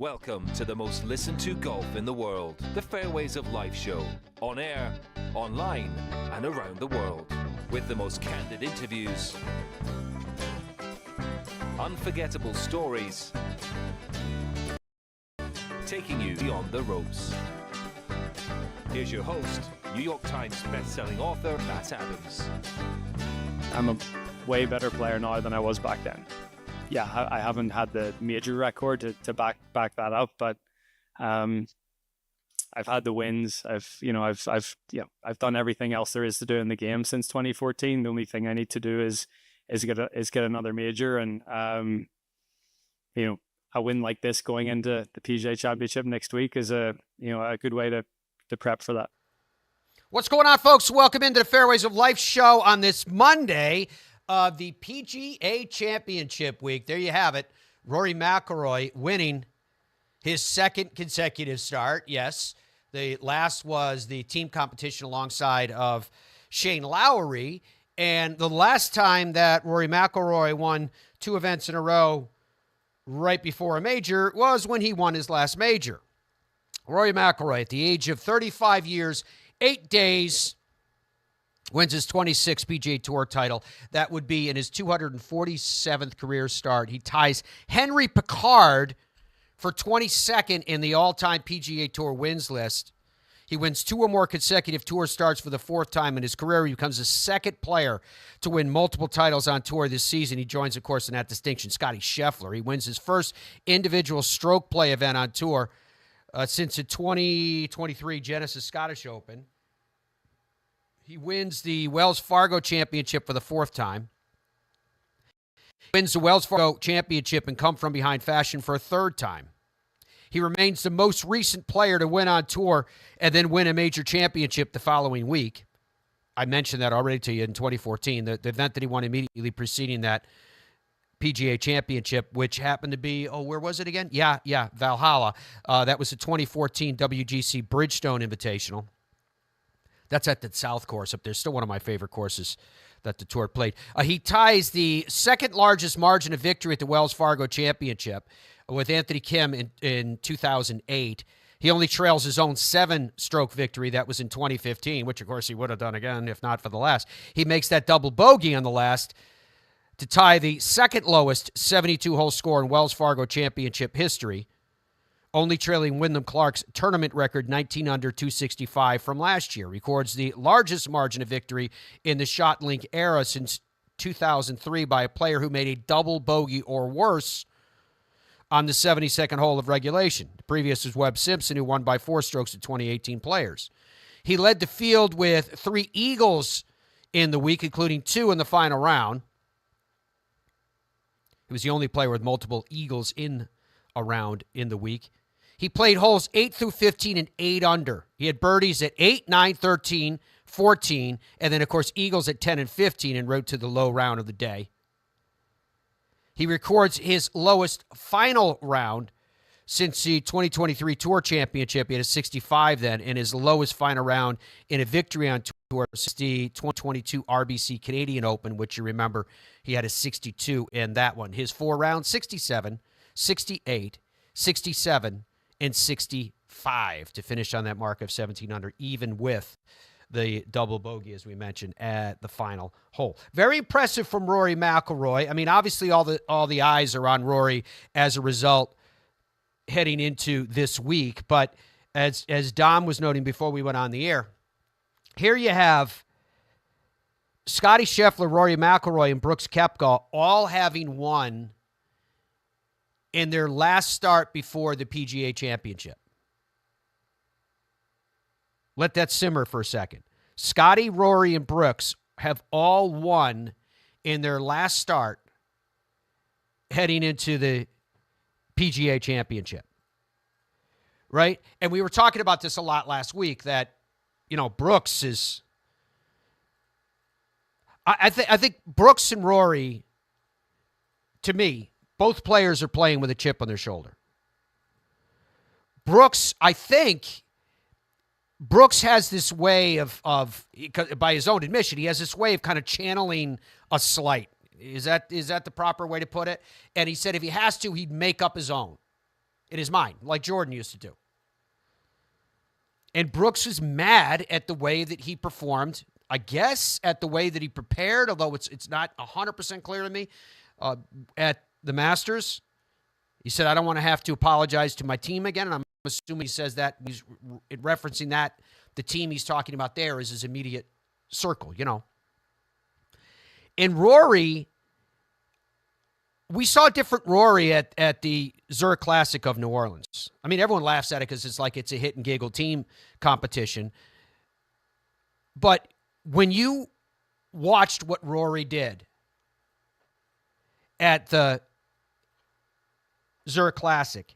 Welcome to the most listened to golf in the world, the Fairways of Life show, on air, online, and around the world, with the most candid interviews, unforgettable stories, taking you beyond the ropes. Here's your host, New York Times best-selling author, Matt Adams. I'm a way better player now than I was back then. Yeah, I haven't had the major record to back that up, but I've had the wins. I've done everything else there is to do in the game since 2014. The only thing I need to do is get another major, and a win like this going into the PGA Championship next week is a good way to prep for that. What's going on, folks? Welcome into the Fairways of Life show on this Monday of the PGA Championship week. There you have it. Rory McIlroy winning his second consecutive start. Yes, the last was the team competition alongside of Shane Lowry. And the last time that Rory McIlroy won two events in a row right before a major was when he won his last major. Rory McIlroy, at the age of 35 years, 8 days, wins his 26th PGA Tour title. That would be in his 247th career start. He ties Henry Picard for 22nd in the all-time PGA Tour wins list. He wins two or more consecutive tour starts for the fourth time in his career. He becomes the second player to win multiple titles on tour this season. He joins, of course, in that distinction, Scottie Scheffler. He wins his first individual stroke play event on tour since the 2023 Genesis Scottish Open. He wins the Wells Fargo Championship for the fourth time. He wins the Wells Fargo Championship and come from behind fashion for a third time. He remains the most recent player to win on tour and then win a major championship the following week. I mentioned that already to you in 2014, the event that he won immediately preceding that PGA Championship, which happened to be, where was it again? Yeah, Valhalla. That was the 2014 WGC Bridgestone Invitational. That's at the South Course up there. Still one of my favorite courses that the tour played. He ties the second largest margin of victory at the Wells Fargo Championship with Anthony Kim in 2008. He only trails his own 7-stroke victory. That was in 2015, which, of course, he would have done again if not for the last. He makes that double bogey on the last to tie the second lowest 72-hole score in Wells Fargo Championship history, only trailing Wyndham Clark's tournament record 19 under 265 from last year. Records the largest margin of victory in the ShotLink era since 2003 by a player who made a double bogey or worse on the 72nd hole of regulation. The previous was Webb Simpson, who won by 4 strokes to 2018 Players. He led the field with 3 eagles in the week, including 2 in the final round. He was the only player with multiple eagles in a round in the week. He played holes 8 through 15 and 8 under. He had birdies at 8, 9, 13, 14, and then, of course, eagles at 10 and 15 en route to the low round of the day. He records his lowest final round since the 2023 Tour Championship. He had a 65 then, and his lowest final round in a victory on tour since the 2022 RBC Canadian Open, which you remember he had a 62 in that one. His 4 rounds, 67, 68, 67, and 65 to finish on that mark of 17 under, even with the double bogey, as we mentioned, at the final hole. Very impressive from Rory McIlroy. I mean, obviously all the eyes are on Rory as a result heading into this week. But as Dom was noting before we went on the air, here you have Scottie Scheffler, Rory McIlroy, and Brooks Koepka all having won in their last start before the PGA Championship. Let that simmer for a second. Scottie, Rory, and Brooks have all won in their last start heading into the PGA Championship. Right? And we were talking about this a lot last week that, Brooks is... I think Brooks and Rory, to me, both players are playing with a chip on their shoulder. Brooks, I think... Brooks has this way of, by his own admission, he has this way of kind of channeling a slight. Is that the proper way to put it? And he said if he has to, he'd make up his own. in his mind, like Jordan used to do. And Brooks was mad at the way that he performed, I guess, at the way that he prepared, although it's not 100% clear to me, at the Masters. He said, I don't want to have to apologize to my team again, and I'm assuming he says that he's referencing that the team he's talking about there is his immediate circle, you know. And Rory, we saw a different Rory at the Zurich Classic of New Orleans. I mean, everyone laughs at it because it's like it's a hit and giggle team competition. But when you watched what Rory did at the Zurich Classic,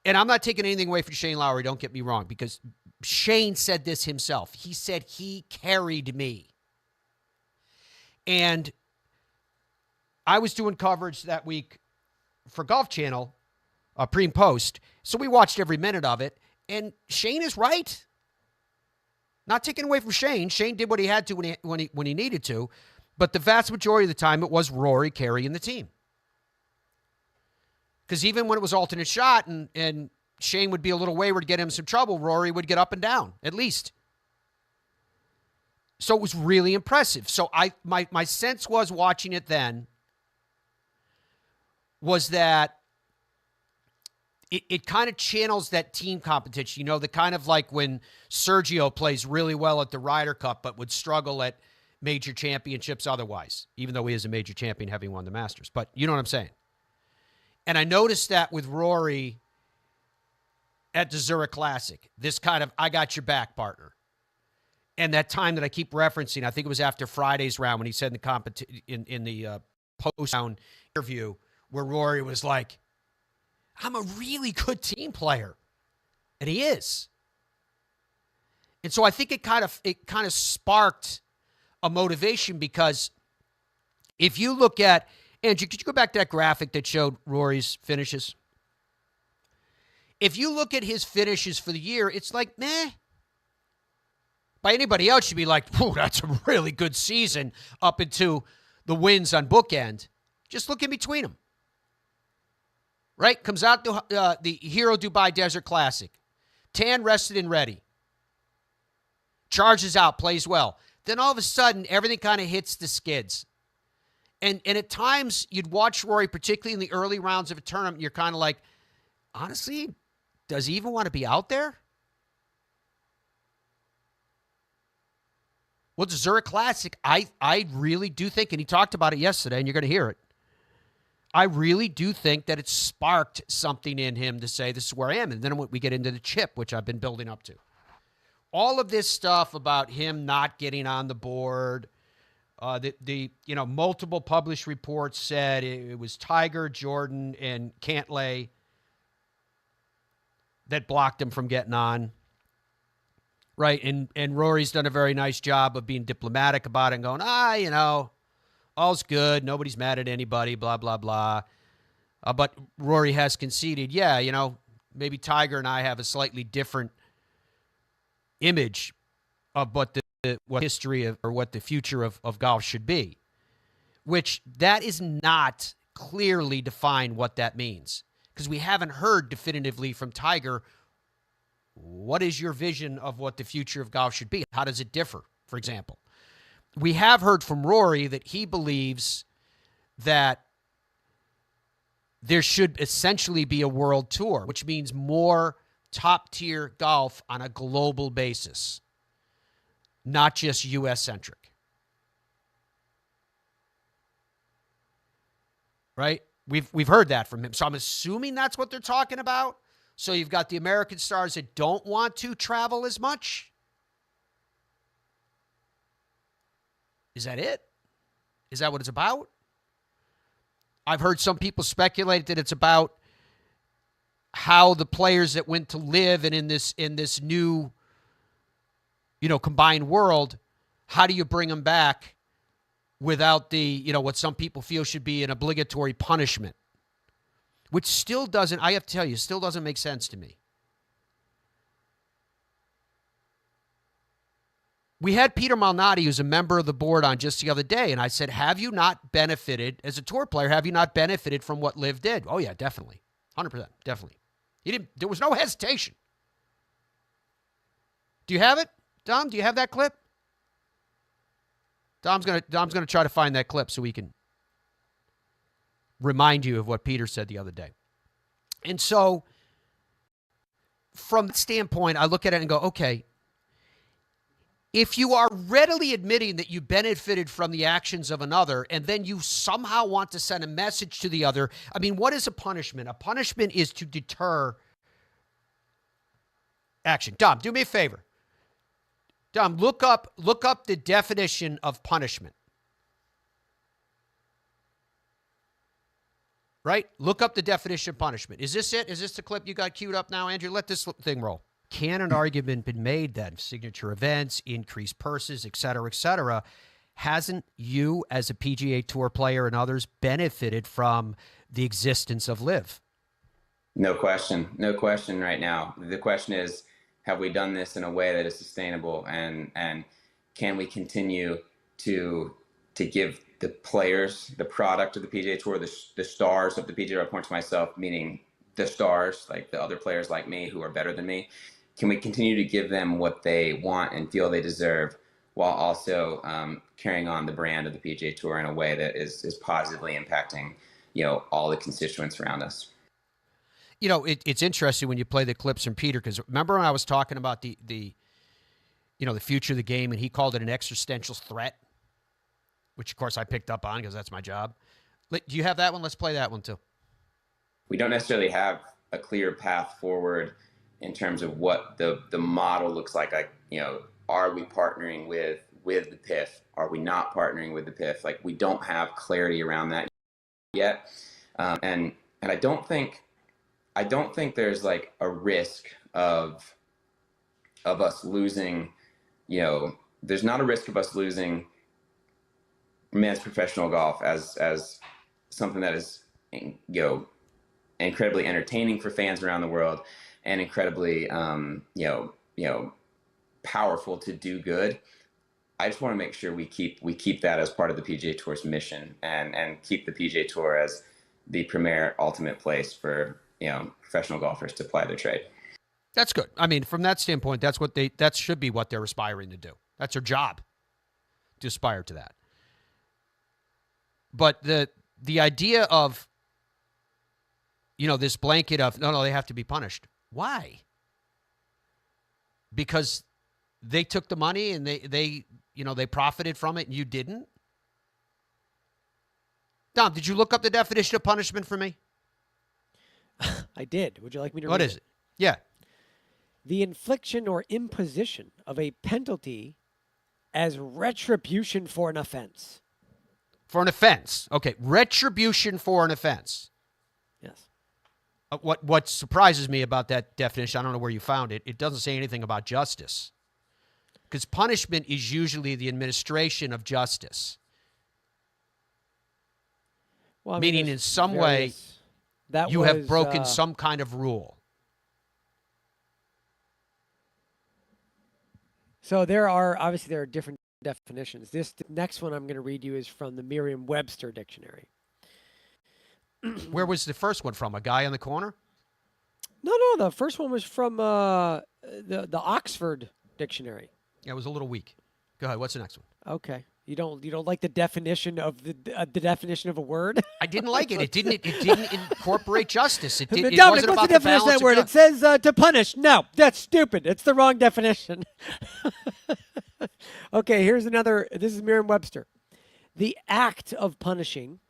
and I'm not taking anything away from Shane Lowry, don't get me wrong, because Shane said this himself. He said he carried me. And I was doing coverage that week for Golf Channel, pre and post, so we watched every minute of it, and Shane is right. Not taking away from Shane. Shane did what he had to when he needed to, but the vast majority of the time it was Rory carrying the team. Because even when it was alternate shot and Shane would be a little wayward, get him some trouble, Rory would get up and down, at least. So it was really impressive. So my sense was watching it then was that it kind of channels that team competition. You know, the kind of like when Sergio plays really well at the Ryder Cup but would struggle at major championships otherwise, even though he is a major champion having won the Masters. But you know what I'm saying? And I noticed that with Rory at the Zurich Classic, this kind of I got your back partner. And that time that I keep referencing, I think it was after Friday's round when he said in the post-round interview where Rory was like, I'm a really good team player. And he is. And so I think it kind of sparked a motivation, because if you look at, Andrew, could you go back to that graphic that showed Rory's finishes? If you look at his finishes for the year, it's like, meh. By anybody else, you'd be like, whoa, that's a really good season up into the wins on bookend. Just look in between them. Right? Comes out to the Hero Dubai Desert Classic. Tan, rested, and ready. Charges out, plays well. Then all of a sudden, everything kind of hits the skids. And at times, you'd watch Rory, particularly in the early rounds of a tournament, you're kind of like, honestly, does he even want to be out there? Well, the Zurich Classic, I really do think, and he talked about it yesterday, and you're going to hear it, I really do think that it sparked something in him to say, this is where I am. And then we get into the chip, which I've been building up to. All of this stuff about him not getting on the board, the multiple published reports said it was Tiger, Jordan, and Cantlay that blocked him from getting on. Right, and Rory's done a very nice job of being diplomatic about it and going, all's good, nobody's mad at anybody, blah, blah, blah. But Rory has conceded, maybe Tiger and I have a slightly different image of what history of, or what the future of golf should be, which that is not clearly defined what that means, because we haven't heard definitively from Tiger. What is your vision of what the future of golf should be? How does it differ, for example? We have heard from Rory that he believes that there should essentially be a world tour, which means more top-tier golf on a global basis, not just U.S.-centric. Right? We've heard that from him. So I'm assuming that's what they're talking about. So you've got the American stars that don't want to travel as much. Is that it? Is that what it's about? I've heard some people speculate that it's about how the players that went to live and in this new, combined world, how do you bring them back without the, what some people feel should be an obligatory punishment? Which still doesn't, I have to tell you, still doesn't make sense to me. We had Peter Malnati, who's a member of the board, on just the other day, and I said, have you not benefited, as a tour player, have you not benefited from what Liv did? Oh, yeah, definitely. 100%, definitely. There was no hesitation. Do you have it, Dom? Do you have that clip? Dom's gonna try to find that clip so we can remind you of what Peter said the other day. And so, from that standpoint, I look at it and go, okay, if you are readily admitting that you benefited from the actions of another, and then you somehow want to send a message to the other, I mean, what is a punishment? A punishment is to deter action. Dom, do me a favor. Dom, look up the definition of punishment. Right? Look up the definition of punishment. Is this it? Is this the clip you got queued up now, Andrew? Let this thing roll. Can an argument been made that signature events, increased purses, et cetera, hasn't you as a PGA Tour player and others benefited from the existence of LIV? No question. No question right now. The question is, have we done this in a way that is sustainable, and can we continue to give the players, the product of the PGA Tour, the stars of the PGA Tour, I point to myself, meaning the stars, like the other players like me who are better than me, can we continue to give them what they want and feel they deserve, while also carrying on the brand of the PGA Tour in a way that is positively impacting, all the constituents around us? It's interesting when you play the clips from Peter, because remember when I was talking about the future of the game, and he called it an existential threat, which of course I picked up on because that's my job. Do you have that one? Let's play that one too. We don't necessarily have a clear path forward in terms of what the model looks like. Like, are we partnering with the PIF? Are we not partnering with the PIF? Like, we don't have clarity around that yet, and I don't think there's like a risk of us losing, there's not a risk of us losing men's professional golf as something that is, incredibly entertaining for fans around the world, and incredibly, powerful to do good. I just want to make sure we keep that as part of the PGA Tour's mission, and keep the PGA Tour as the premier ultimate place for professional golfers to ply their trade. That's good. I mean, from that standpoint, that should be what they're aspiring to do. That's their job, to aspire to that. But the idea of, this blanket of, no, they have to be punished. Why? Because they took the money and they profited from it and you didn't? Dom, did you look up the definition of punishment for me? I did. Would you like me to read it? What is it? Yeah. The infliction or imposition of a penalty as retribution for an offense. For an offense. Okay. Retribution for an offense. Yes. What surprises me about that definition, I don't know where you found it, it doesn't say anything about justice. Because punishment is usually the administration of justice. Well, meaning in some way you have broken some kind of rule. So there are different definitions. The next one I'm going to read you is from the Merriam-Webster dictionary. Where was the first one from? A guy in the corner? No. The first one was from the Oxford dictionary. Yeah, it was a little weak. Go ahead. What's the next one? Okay. You don't like the definition of the definition of a word? I didn't like it. It didn't incorporate justice. It wasn't Dominic, about what's the definition of that word? It says to punish. No, that's stupid. It's the wrong definition. Okay, here's another. This is Merriam-Webster. The act of punishing,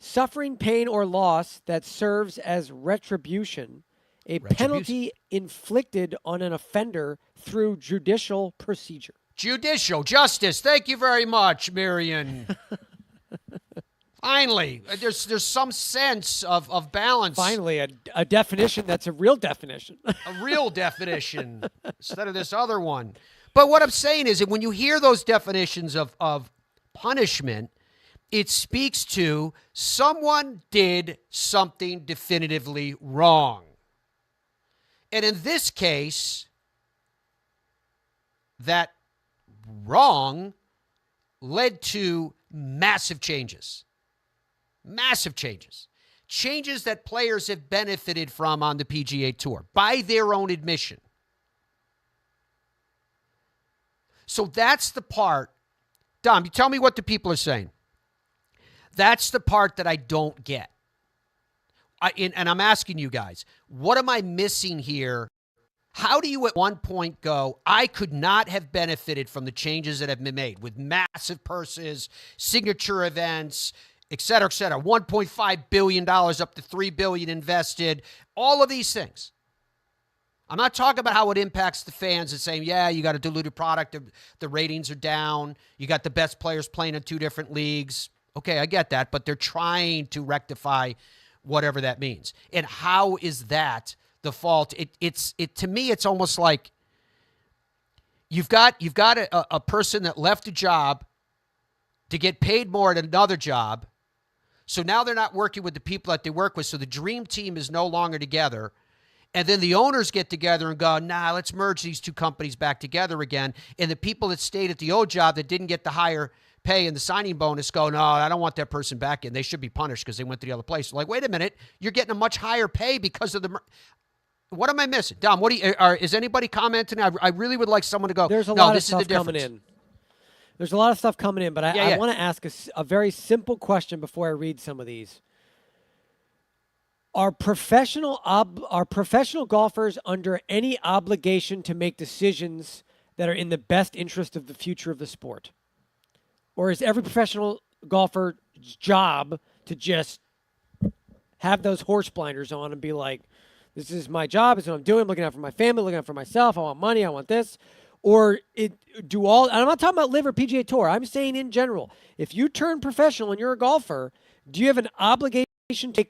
suffering pain or loss that serves as retribution, a penalty inflicted on an offender through judicial procedure. Judicial justice. Thank you very much, Miriam. Finally, there's some sense of balance. Finally, a definition that's a real definition. A real definition instead of this other one. But what I'm saying is that when you hear those definitions of punishment, it speaks to someone did something definitively wrong. And in this case, that wrong led to massive changes. Massive changes. changes that players have benefited from on the PGA Tour by their own admission. So that's the part. Dom, you tell me what the people are saying. That's the part that I don't get. And I'm asking you guys, what am I missing here? How do you at one point go, I could not have benefited from the changes that have been made with massive purses, signature events, et cetera, $1.5 billion up to $3 billion invested, all of these things. I'm not talking about how it impacts the fans and saying, yeah, you got a diluted product, the ratings are down, you got the best players playing in 2 different leagues. Okay, I get that, but they're trying to rectify whatever that means. And how is that the fault? It to me, it's almost like you've got a person that left a job to get paid more at another job. So now they're not working with the people that they work with. So the dream team is no longer together. And then the owners get together and go, nah, let's merge these 2 companies back together again. And the people that stayed at the old job that didn't get the higher pay and the signing bonus go, no, I don't want that person back in. They should be punished because they went to the other place. Like, wait a minute, you're getting a much higher pay because of the. What am I missing, Dom? What do you? Is anybody commenting? I really would like someone to go. There's a lot of stuff coming in. There's a lot of stuff coming in, but I want to ask a very simple question before I read some of these. Are professional golfers under any obligation to make decisions that are in the best interest of the future of the sport? Or is every professional golfer's job to just have those horse blinders on and be like, this is my job, this is what I'm doing, I'm looking out for my family, looking out for myself, I want money, I want this? Or and I'm not talking about LIV or PGA Tour, I'm saying in general, if you turn professional and you're a golfer, do you have an obligation to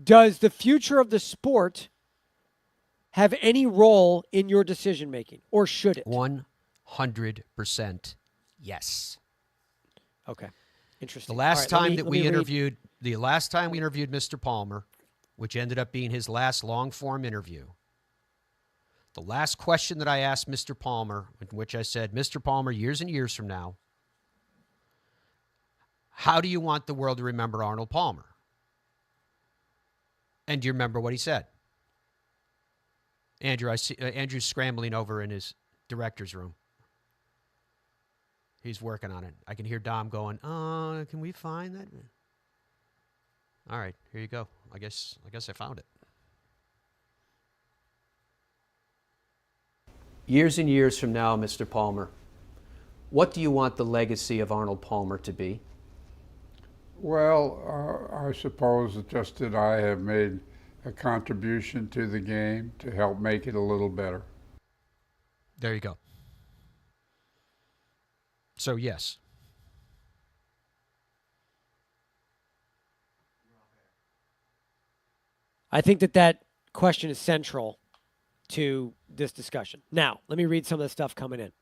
does the future of the sport have any role in your decision making, or should it? 100% yes. Okay, interesting. The last time we interviewed Mr. Palmer, which ended up being his last long-form interview, the last question that I asked Mr. Palmer, in which I said, Mr. Palmer, years and years from now, how do you want the world to remember Arnold Palmer? And do you remember what he said? Andrew, I see Andrew's scrambling over in his director's room. He's working on it. I can hear Dom going, can we find that? All right, here you go. I guess I found it. Years and years from now, Mr. Palmer, what do you want the legacy of Arnold Palmer to be? Well, I suppose just that I have made a contribution to the game to help make it a little better. There you go. So, yes. I think that question is central to this discussion. Now, let me read some of the stuff coming in.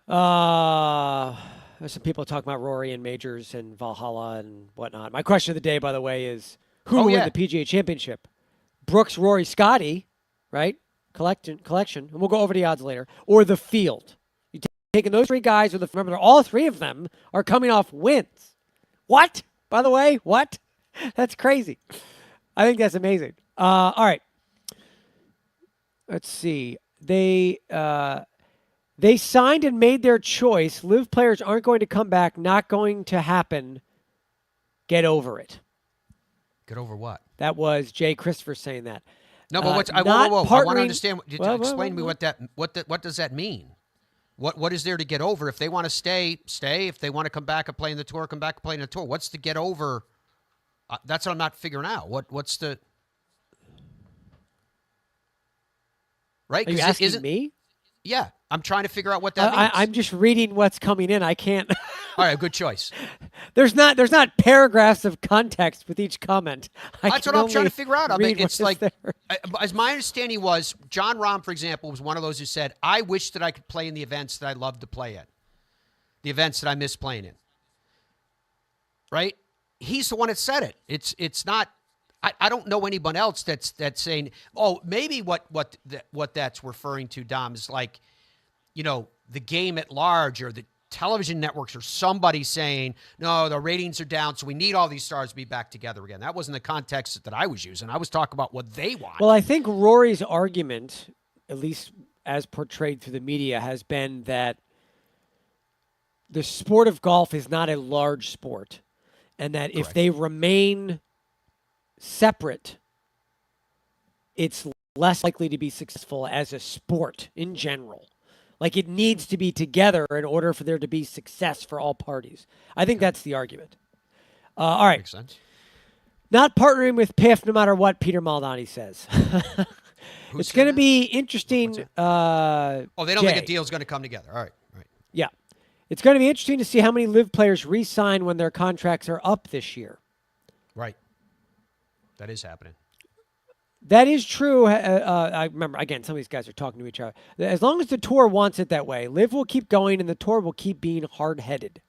There's some people talking about Rory and majors and Valhalla and whatnot. My question of the day, by the way, is who will win the PGA Championship? Brooks, Rory, Scotty, right? Collection, and we'll go over the odds later. Or the field. You taking those 3 guys, remember, all 3 of them are coming off wins. What? By the way, what? That's crazy. I think that's amazing. All right. Let's see. They signed and made their choice. LIV players aren't going to come back. Not going to happen. Get over it. Get over what? That was Jay Christopher saying that. No, but whoa. I want to understand. Explain to me what does that mean? What is there to get over? If they want to stay. If they want to come back and play in the tour, come back and play in the tour. What's the get over? That's what I'm not figuring out. What's the right? Are you asking me? Yeah, I'm trying to figure out what that means. I'm just reading what's coming in. I can't. All right, good choice. There's not paragraphs of context with each comment. That's what I'm trying to figure out. I mean, it's like, there. As my understanding was, John Rahm, for example, was one of those who said, I wish that I could play in the events that I love to play in, the events that I miss playing in. Right? He's the one that said it. It's not. I don't know anyone else that's saying. Oh, maybe what that's referring to, Dom, is like, the game at large or the television networks or somebody saying, no, the ratings are down, so we need all these stars to be back together again. That wasn't the context that I was using. I was talking about what they want. Well, I think Rory's argument, at least as portrayed through the media, has been that the sport of golf is not a large sport, and that if they remain separate, it's less likely to be successful as a sport in general. Like, it needs to be together in order for there to be success for all parties. I think that's the argument. All right. Makes sense. Not partnering with PIF no matter what Peter Maldani says. It's going to be interesting. They don't think a deal's going to come together. All right. Yeah. It's going to be interesting to see how many LIV players re-sign when their contracts are up this year. Right. That is happening. That is true. I remember, again, some of these guys are talking to each other. As long as the tour wants it that way, LIV will keep going and the tour will keep being hard-headed.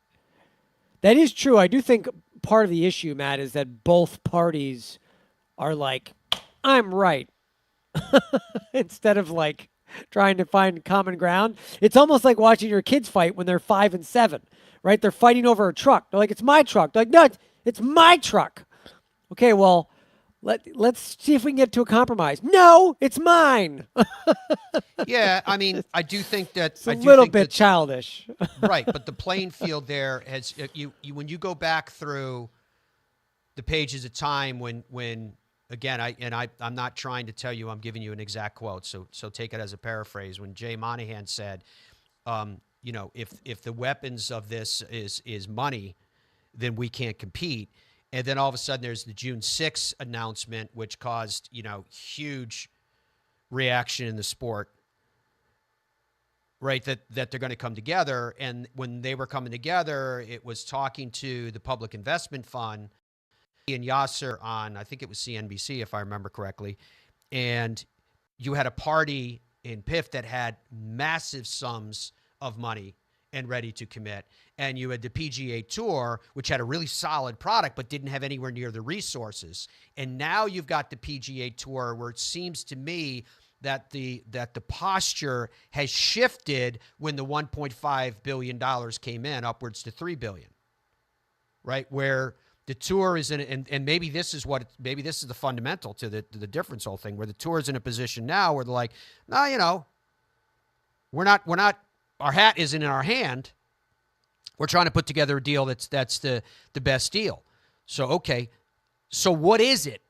That is true. I do think part of the issue, Matt, is that both parties are like, I'm right. Instead of like trying to find common ground. It's almost like watching your kids fight when they're 5 and 7, right? They're fighting over a truck. They're like, it's my truck. They're like, no, it's my truck. Okay, well, let's see if we can get to a compromise. No, it's mine. Yeah, I mean, I do think that it's a little bit childish. Right, but the playing field there has when you go back through the pages of time when again, I'm not trying to tell you I'm giving you an exact quote, so take it as a paraphrase. When Jay Monahan said, if the weapons of this is money, then we can't compete. And then all of a sudden there's the June 6th announcement, which caused, huge reaction in the sport, right? That they're going to come together. And when they were coming together, it was talking to the Public Investment Fund and Yasser on, I think it was CNBC, if I remember correctly. And you had a party in PIF that had massive sums of money and ready to commit. And you had the PGA Tour, which had a really solid product, but didn't have anywhere near the resources. And now you've got the PGA Tour, where it seems to me that the posture has shifted when the $1.5 billion came in, upwards to $3 billion, right? Where the tour is in, and maybe this is the fundamental to the difference whole thing, where the tour is in a position now where they're like, no, we're not, our hat isn't in our hand. We're trying to put together a deal that's the best deal. So, okay. So what is it?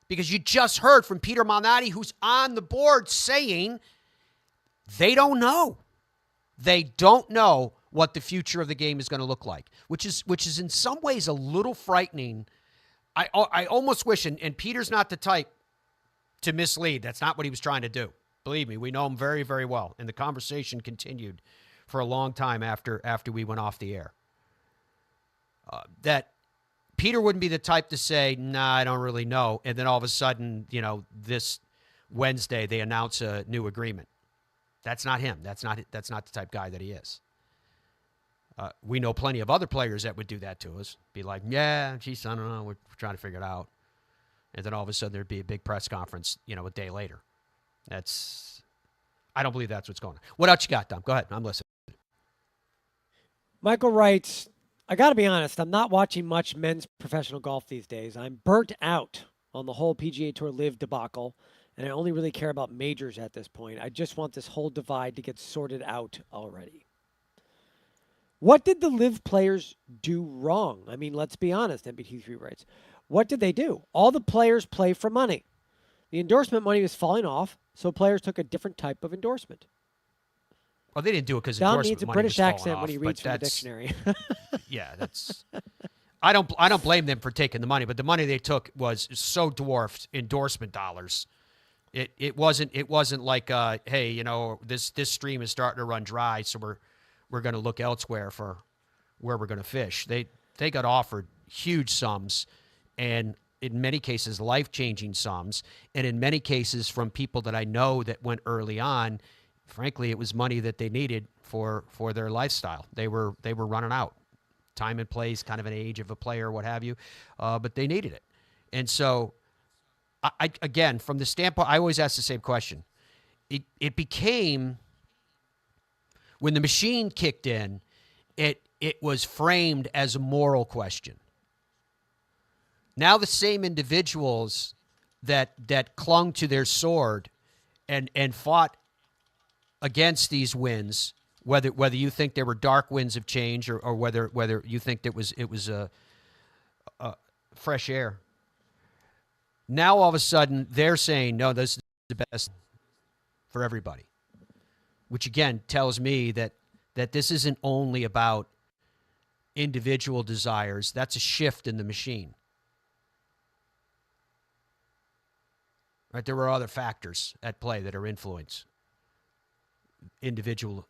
Because you just heard from Peter Malnati, who's on the board, saying they don't know. They don't know what the future of the game is going to look like, which is in some ways a little frightening. I almost wish, and Peter's not the type to mislead. That's not what he was trying to do. Believe me, we know him very, very well. And the conversation continued for a long time after we went off the air. That Peter wouldn't be the type to say, nah, I don't really know. And then all of a sudden, this Wednesday they announce a new agreement. That's not him. That's not the type of guy that he is. We know plenty of other players that would do that to us. Be like, yeah, geez, I don't know. We're trying to figure it out. And then all of a sudden there'd be a big press conference, a day later. I don't believe that's what's going on. What else you got, Dom? Go ahead. I'm listening. Michael writes, I got to be honest, I'm not watching much men's professional golf these days. I'm burnt out on the whole PGA Tour LIV debacle, and I only really care about majors at this point. I just want this whole divide to get sorted out already. What did the LIV players do wrong? I mean, let's be honest, MBT3 writes. What did they do? All the players play for money. The endorsement money was falling off, so players took a different type of endorsement. Well, they didn't do it because Don endorsement needs a money British was falling accent off, when he reads from the dictionary. Yeah, that's. I don't blame them for taking the money, but the money they took was so dwarfed endorsement dollars. It wasn't like hey, this stream is starting to run dry, so we're going to look elsewhere for where we're going to fish. They got offered huge sums, and in many cases life-changing sums, and in many cases from people that I know that went early on. Frankly, it was money that they needed for their lifestyle. They were running out. Time and place, kind of an age of a player, what have you, but they needed it. And so, I again, from the standpoint, I always ask the same question. It became, When the machine kicked in, it was framed as a moral question. Now the same individuals that clung to their sword and fought against these winds, whether you think they were dark winds of change or whether you think it was a fresh air. Now all of a sudden they're saying, no, this is the best for everybody, which again tells me that this isn't only about individual desires. That's a shift in the machine. Right? There were other factors at play that are influence individual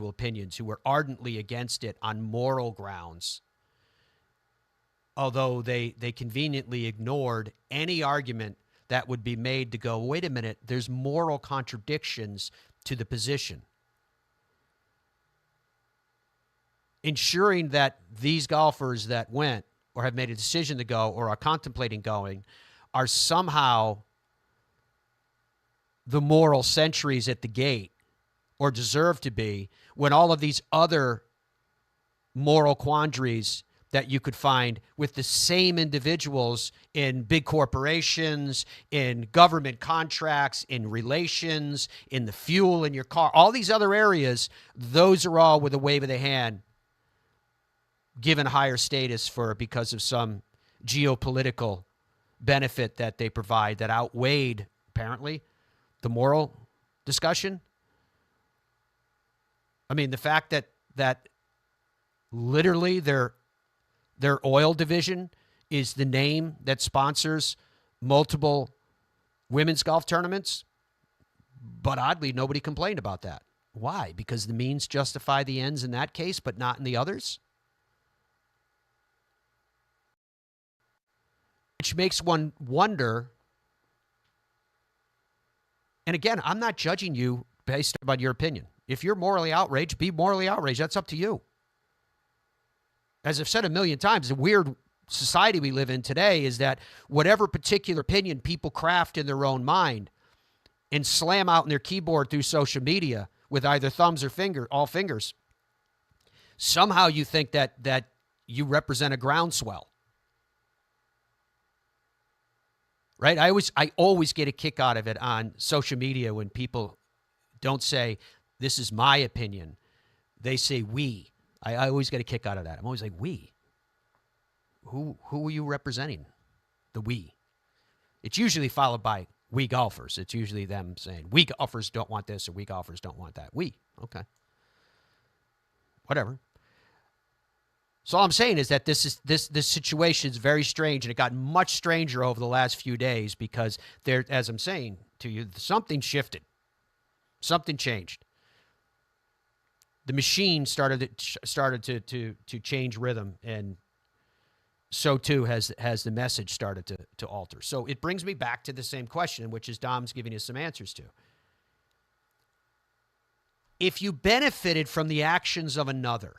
opinions who were ardently against it on moral grounds, although they conveniently ignored any argument that would be made to go, wait a minute, there's moral contradictions to the position. Ensuring that these golfers that went or have made a decision to go or are contemplating going are somehow the moral sentries at the gate or deserve to be, when all of these other moral quandaries that you could find with the same individuals in big corporations, in government contracts, in relations, in the fuel in your car, all these other areas, those are all with a wave of the hand given higher status because of some geopolitical benefit that they provide that outweighed, apparently, the moral discussion. I mean, the fact that literally their oil division is the name that sponsors multiple women's golf tournaments, but oddly, nobody complained about that. Why? Because the means justify the ends in that case, but not in the others? Which makes one wonder. And again, I'm not judging you based on your opinion. If you're morally outraged, be morally outraged. That's up to you. As I've said a million times, the weird society we live in today is that whatever particular opinion people craft in their own mind and slam out in their keyboard through social media with either thumbs or all fingers, somehow you think that you represent a groundswell. Right? I always get a kick out of it on social media when people don't say, this is my opinion. They say we. I always get a kick out of that. I'm always like, we? Who are you representing? The we. It's usually followed by we golfers. It's usually them saying, we golfers don't want this or we golfers don't want that. We. Okay. Whatever. So all I'm saying is that this situation is very strange, and it got much stranger over the last few days because there, as I'm saying to you, something shifted. Something changed. The machine started to change rhythm, and so too has the message started to alter. So it brings me back to the same question, which is Dom's giving us some answers to. If you benefited from the actions of another,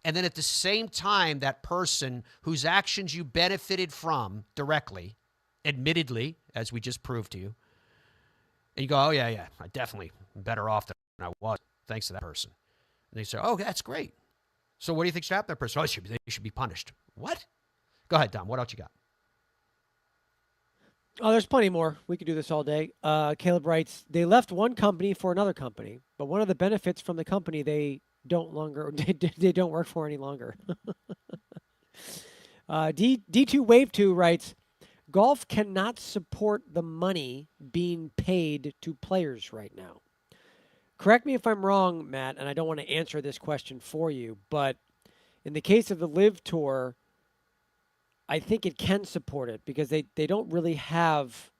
and then at the same time, that person whose actions you benefited from directly, admittedly, as we just proved to you, and you go, oh, yeah, I definitely am better off than I was, thanks to that person. And they say, oh, that's great. So what do you think should happen to that person? Oh, they should be punished. What? Go ahead, Dom. What else you got? Oh, there's plenty more. We could do this all day. Caleb writes, they left one company for another company, but one of the benefits from the company they don't work for any longer. D2 Wave 2 writes, golf cannot support the money being paid to players right now. Correct me if I'm wrong, Matt, and I don't want to answer this question for you, but in the case of the Live Tour, I think it can support it because they don't really have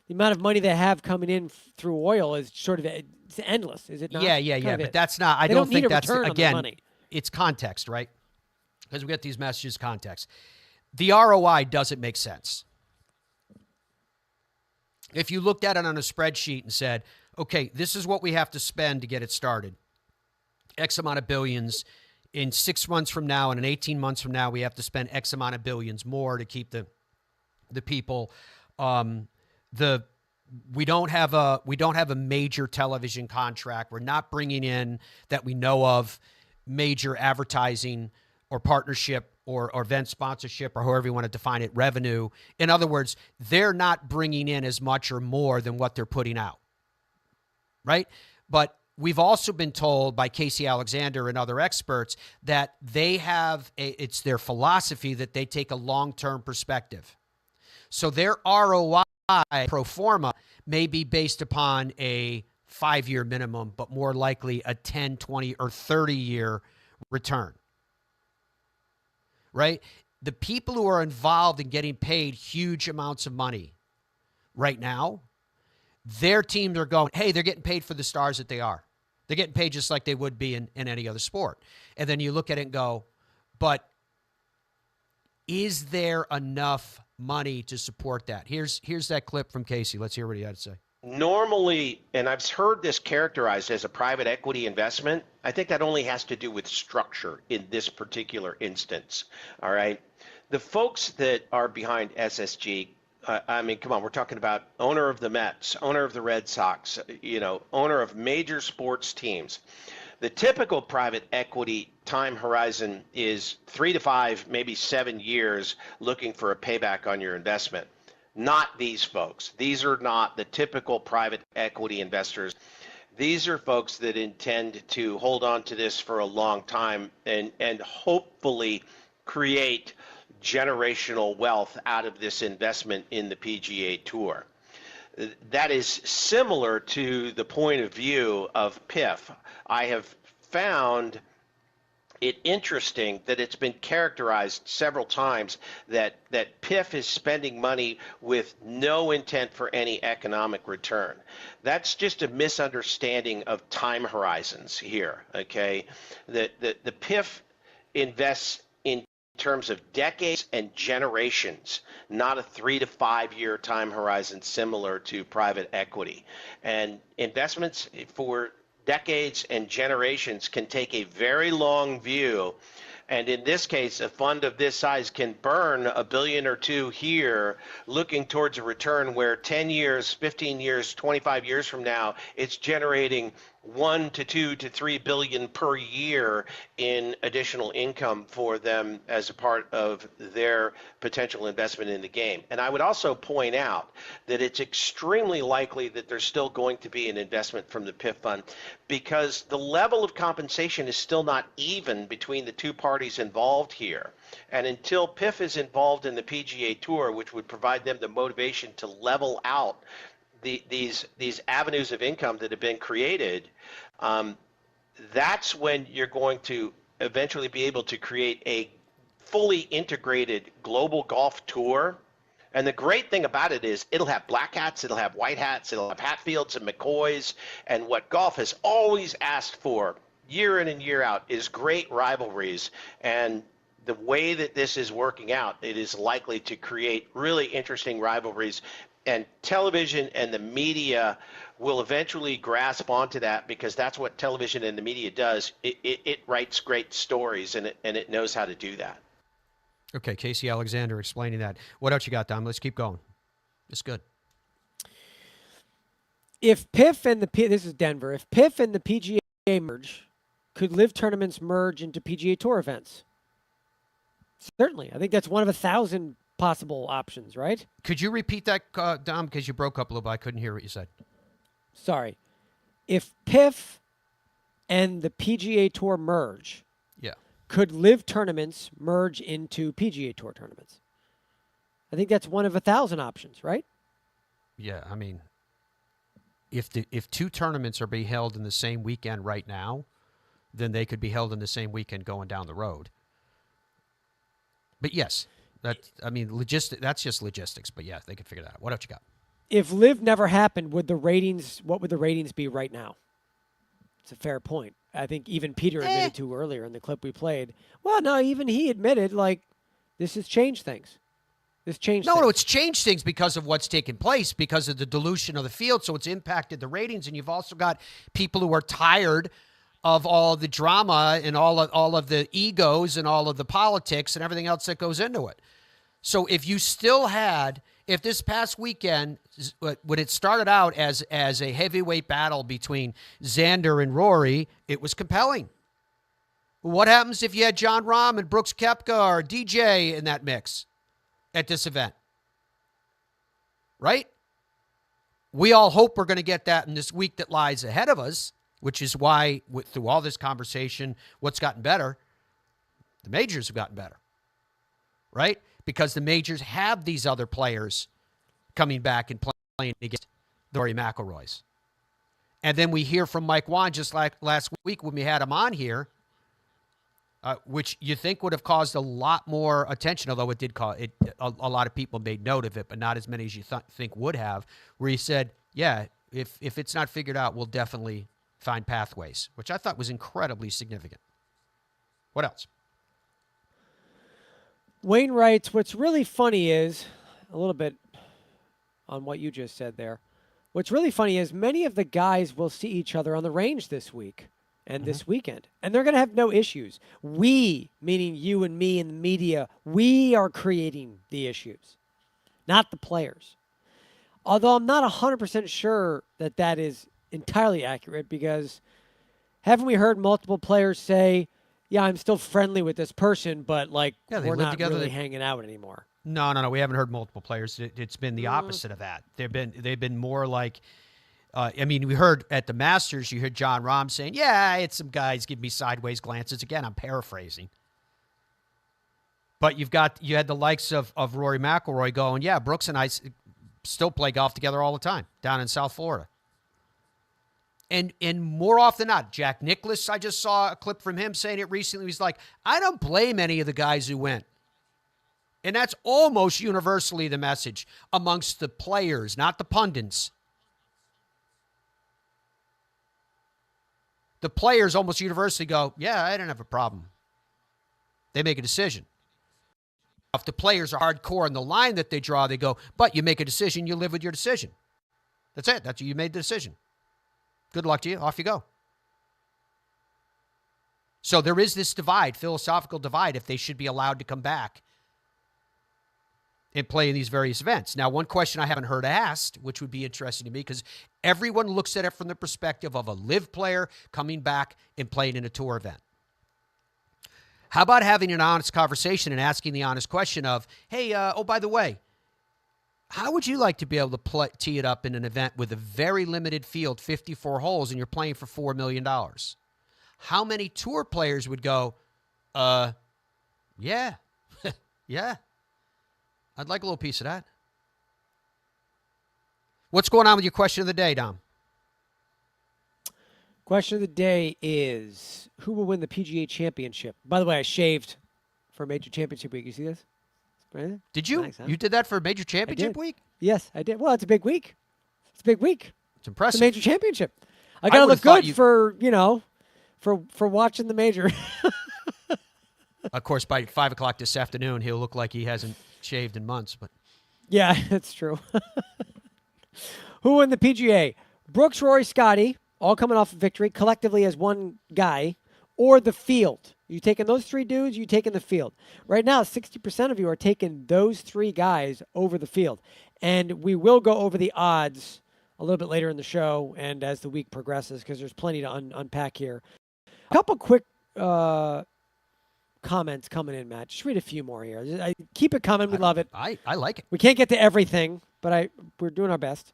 the amount of money they have coming in through oil is sort of it's endless, is it not? Yeah. But that's not. I don't think that's again. It's context, right? Because we get these messages context. The ROI doesn't make sense. If you looked at it on a spreadsheet and said, okay, this is what we have to spend to get it started, X amount of billions. In 6 months from now and in 18 months from now, we have to spend X amount of billions more to keep the people. The we don't have a major television contract. We're not bringing in, that we know of, major advertising or partnership or event sponsorship, or however you want to define it, revenue. In other words, they're not bringing in as much or more than what they're putting out, right? But we've also been told by Casey Alexander and other experts that they have it's their philosophy that they take a long-term perspective. So their ROI pro forma may be based upon a 5-year minimum, but more likely a 10, 20, or 30-year return, right? The people who are involved in getting paid huge amounts of money right now, their teams are going, hey, they're getting paid for the stars that they are. They're getting paid just like they would be in any other sport. And then you look at it and go, but is there enough money to support that? Here's that clip from Casey. Let's hear what he had to say. Normally, and I've heard this characterized as a private equity investment, I think that only has to do with structure in this particular instance. All right. The folks that are behind SSG, I mean, come on, we're talking about owner of the Mets, owner of the Red Sox, owner of major sports teams. The typical private equity time horizon is 3 to 5, maybe 7 years looking for a payback on your investment. Not these folks. These are not the typical private equity investors. These are folks that intend to hold on to this for a long time and hopefully create generational wealth out of this investment in the PGA Tour. That is similar to the point of view of PIF. I have found it interesting that it's been characterized several times that PIF is spending money with no intent for any economic return. That's just a misunderstanding of time horizons here, okay? The PIF invests in terms of decades and generations, not a 3 to 5 year time horizon similar to private equity. And investments for decades and generations can take a very long view. And in this case, a fund of this size can burn $1 billion or $2 billion here, looking towards a return where 10 years, 15 years, 25 years from now, it's generating $1 to $2 to $3 billion per year in additional income for them as a part of their potential investment in the game. And I would also point out that it's extremely likely that there's still going to be an investment from the PIF fund because the level of compensation is still not even between the two parties involved here. And until PIF is involved in the PGA Tour, which would provide them the motivation to level out these avenues of income that have been created, that's when you're going to eventually be able to create a fully integrated global golf tour. And the great thing about it is it'll have black hats, it'll have white hats, it'll have Hatfields and McCoys. And what golf has always asked for year in and year out is great rivalries. And the way that this is working out, it is likely to create really interesting rivalries. And television and the media will eventually grasp onto that because that's what television and the media does. It writes great stories and it knows how to do that. Okay, Casey Alexander explaining that. What else you got, Dom? Let's keep going. It's good. If PIF and this is Denver. If PIF and the PGA merge, could live tournaments merge into PGA Tour events? Certainly. I think that's one of 1,000 possible options, right? Could you repeat that, Dom? Because you broke up a little bit. I couldn't hear what you said. Sorry. If PIF and the PGA Tour merge, yeah, could live tournaments merge into PGA Tour tournaments? I think that's one of 1,000 options, right? Yeah, I mean, if two tournaments are being held in the same weekend right now, then they could be held in the same weekend going down the road. But yes. That's just logistics, but yeah, they could figure that out. What else you got? If live never happened, what would the ratings be right now? It's a fair point. I think even Peter admitted to earlier in the clip we played. Well, no, even he admitted, this has changed things. No, it's changed things because of what's taken place, because of the dilution of the field, so it's impacted the ratings, and you've also got people who are tired of all of the drama and all of the egos and all of the politics and everything else that goes into it. So if you still had if this past weekend, when it started out as a heavyweight battle between Xander and Rory, it was compelling. What happens if you had Jon Rahm and Brooks Koepka or DJ in that mix at this event? Right? We all hope we're going to get that in this week that lies ahead of us, which is why, through all this conversation, what's gotten better? The majors have gotten better, right? Because the majors have these other players coming back and playing against the Rory McIlroys. And then we hear from Mike Wan just like last week when we had him on here, which you think would have caused a lot more attention, although it did cause it. A lot of people made note of it, but not as many as you think would have, where he said, yeah, if it's not figured out, we'll definitely find pathways, which I thought was incredibly significant. What else? Wayne writes, what's really funny is, a little bit on what you just said there, what's really funny is many of the guys will see each other on the range this week and this weekend, and they're going to have no issues. We, meaning you and me and the media, we are creating the issues, not the players. Although I'm not 100% sure that that is entirely accurate, because haven't we heard multiple players say, yeah, I'm still friendly with this person, but like we're not really hanging out anymore. No. We haven't heard multiple players. It's been the opposite of that. They've been more like, I mean, we heard at the Masters, you heard Jon Rahm saying, yeah, it's some guys give me sideways glances. Again, I'm paraphrasing. But you had the likes of Rory McIlroy going, yeah, Brooks and I still play golf together all the time down in South Florida. And more often than not, Jack Nicklaus, I just saw a clip from him saying it recently. He's like, I don't blame any of the guys who went. And that's almost universally the message amongst the players, not the pundits. The players almost universally go, yeah, I didn't have a problem. They make a decision. If the players are hardcore on the line that they draw, they go, but you make a decision, you live with your decision. That's it. You made the decision. Good luck to you. Off you go. So there is this divide, philosophical divide, if they should be allowed to come back and play in these various events. Now, one question I haven't heard asked, which would be interesting to me, because everyone looks at it from the perspective of a live player coming back and playing in a tour event. How about having an honest conversation and asking the honest question of, hey, oh, by the way, how would you like to be able to tee it up in an event with a very limited field, 54 holes, and you're playing for $4 million? How many tour players would go, yeah, yeah, I'd like a little piece of that. What's going on with your question of the day, Dom? Question of the day is, who will win the PGA Championship? By the way, I shaved for Major Championship week. You see this? Right? Did you? Nice, huh? You did that for a Major Championship week? Yes, I did. Well, it's a big week. It's a big week. It's impressive. It's a Major Championship. I got to look good for watching the Major. Of course, by 5 o'clock this afternoon, he'll look like he hasn't shaved in months. But yeah, that's true. Who won the PGA? Brooks, Rory, Scotty, all coming off a victory collectively as one guy, or the field? You taking those three dudes? You taking the field? Right now, 60% of you are taking those three guys over the field. And we will go over the odds a little bit later in the show and as the week progresses, because there's plenty to unpack here. A couple quick comments coming in, Matt. Just read a few more here. Keep it coming. We love it. I like it. We can't get to everything, but we're doing our best.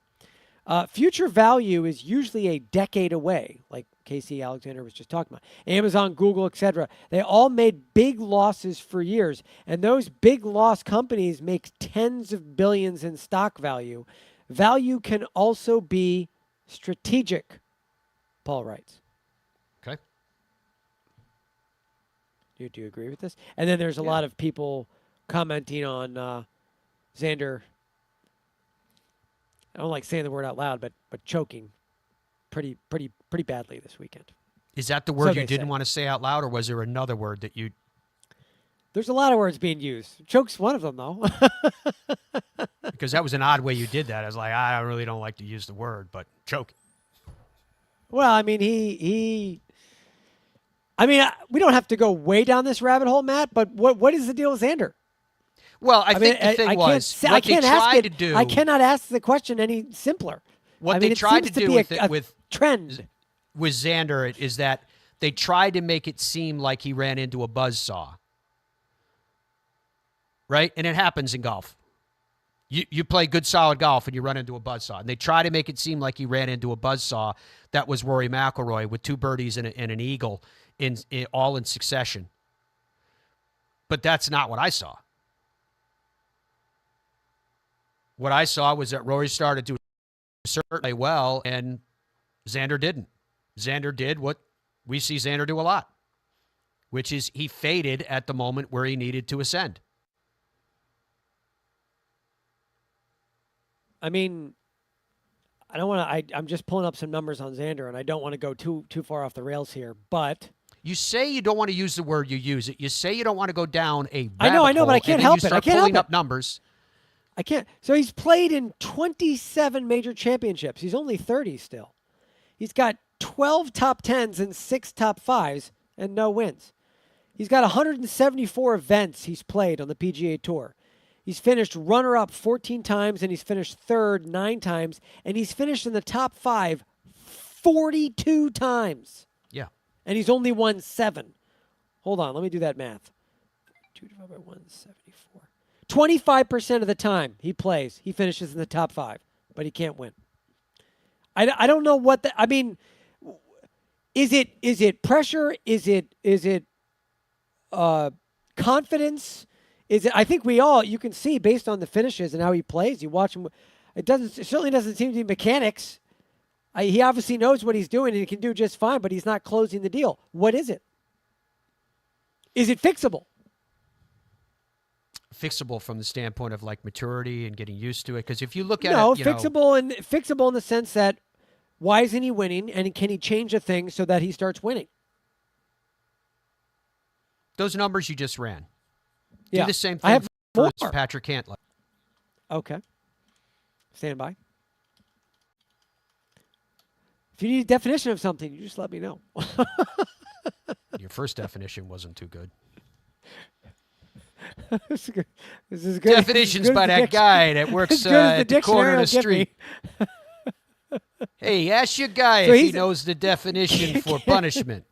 Future value is usually a decade away, like Casey Alexander was just talking about. Amazon, Google, etc. They all made big losses for years, and those big loss companies make tens of billions in stock value. Value can also be strategic, Paul writes. Okay. Do you agree with this? And then there's a lot of people commenting on Xander. I don't like saying the word out loud, but choking pretty badly this weekend. Is that the word you didn't want to say out loud, or was there another word that you... There's a lot of words being used. Choke's one of them, though. Because that was an odd way you did that. I was like, I really don't like to use the word, but choke. Well, I mean, we don't have to go way down this rabbit hole, Matt, but what is the deal with Xander? Well, I think the thing was what they tried to do. I cannot ask the question any simpler. What they tried to do with trend with Xander is that they tried to make it seem like he ran into a buzzsaw. Right? And it happens in golf. You play good, solid golf, and you run into a buzzsaw. And they try to make it seem like he ran into a buzzsaw. That was Rory McIlroy with 2 birdies and an eagle all in succession. But that's not what I saw. What I saw was that Rory started to certainly well, and Xander didn't. Xander did what we see Xander do a lot, which is he faded at the moment where he needed to ascend. I mean, I don't want to. I'm just pulling up some numbers on Xander, and I don't want to go too far off the rails here. But you say you don't want to use the word, you use it. You say you don't want to go down a rabbit I know, hole, but I can't help it. I can't pulling help up numbers. I can't. So he's played in 27 major championships. He's only 30 still. He's got 12 top 10s and 6 top 5s and no wins. He's got 174 events he's played on the PGA Tour. He's finished runner-up 14 times, and he's finished third 9 times, and he's finished in the top 5 42 times. Yeah. And he's only won 7. Hold on, let me do that math. 2 divided by 174. 25% of the time he plays, he finishes in the top 5, but he can't win. I don't know what I mean, is it pressure? Is it confidence? Is it? I think you can see based on the finishes and how he plays. You watch him. It certainly doesn't seem to be mechanics. He obviously knows what he's doing and he can do just fine, but he's not closing the deal. What is it? Is it fixable? Fixable from the standpoint of like maturity and getting used to it. Because if you look at fixable in the sense that why isn't he winning, and can he change a thing so that he starts winning? Those numbers you just ran. Yeah. Do the same thing I have for more. Patrick Cantlay. Okay. Stand by. If you need a definition of something, you just let me know. Your first definition wasn't too good. This is good. Definitions by that guy that works at the corner of the street. Hey, ask your guy if he knows the definition for punishment.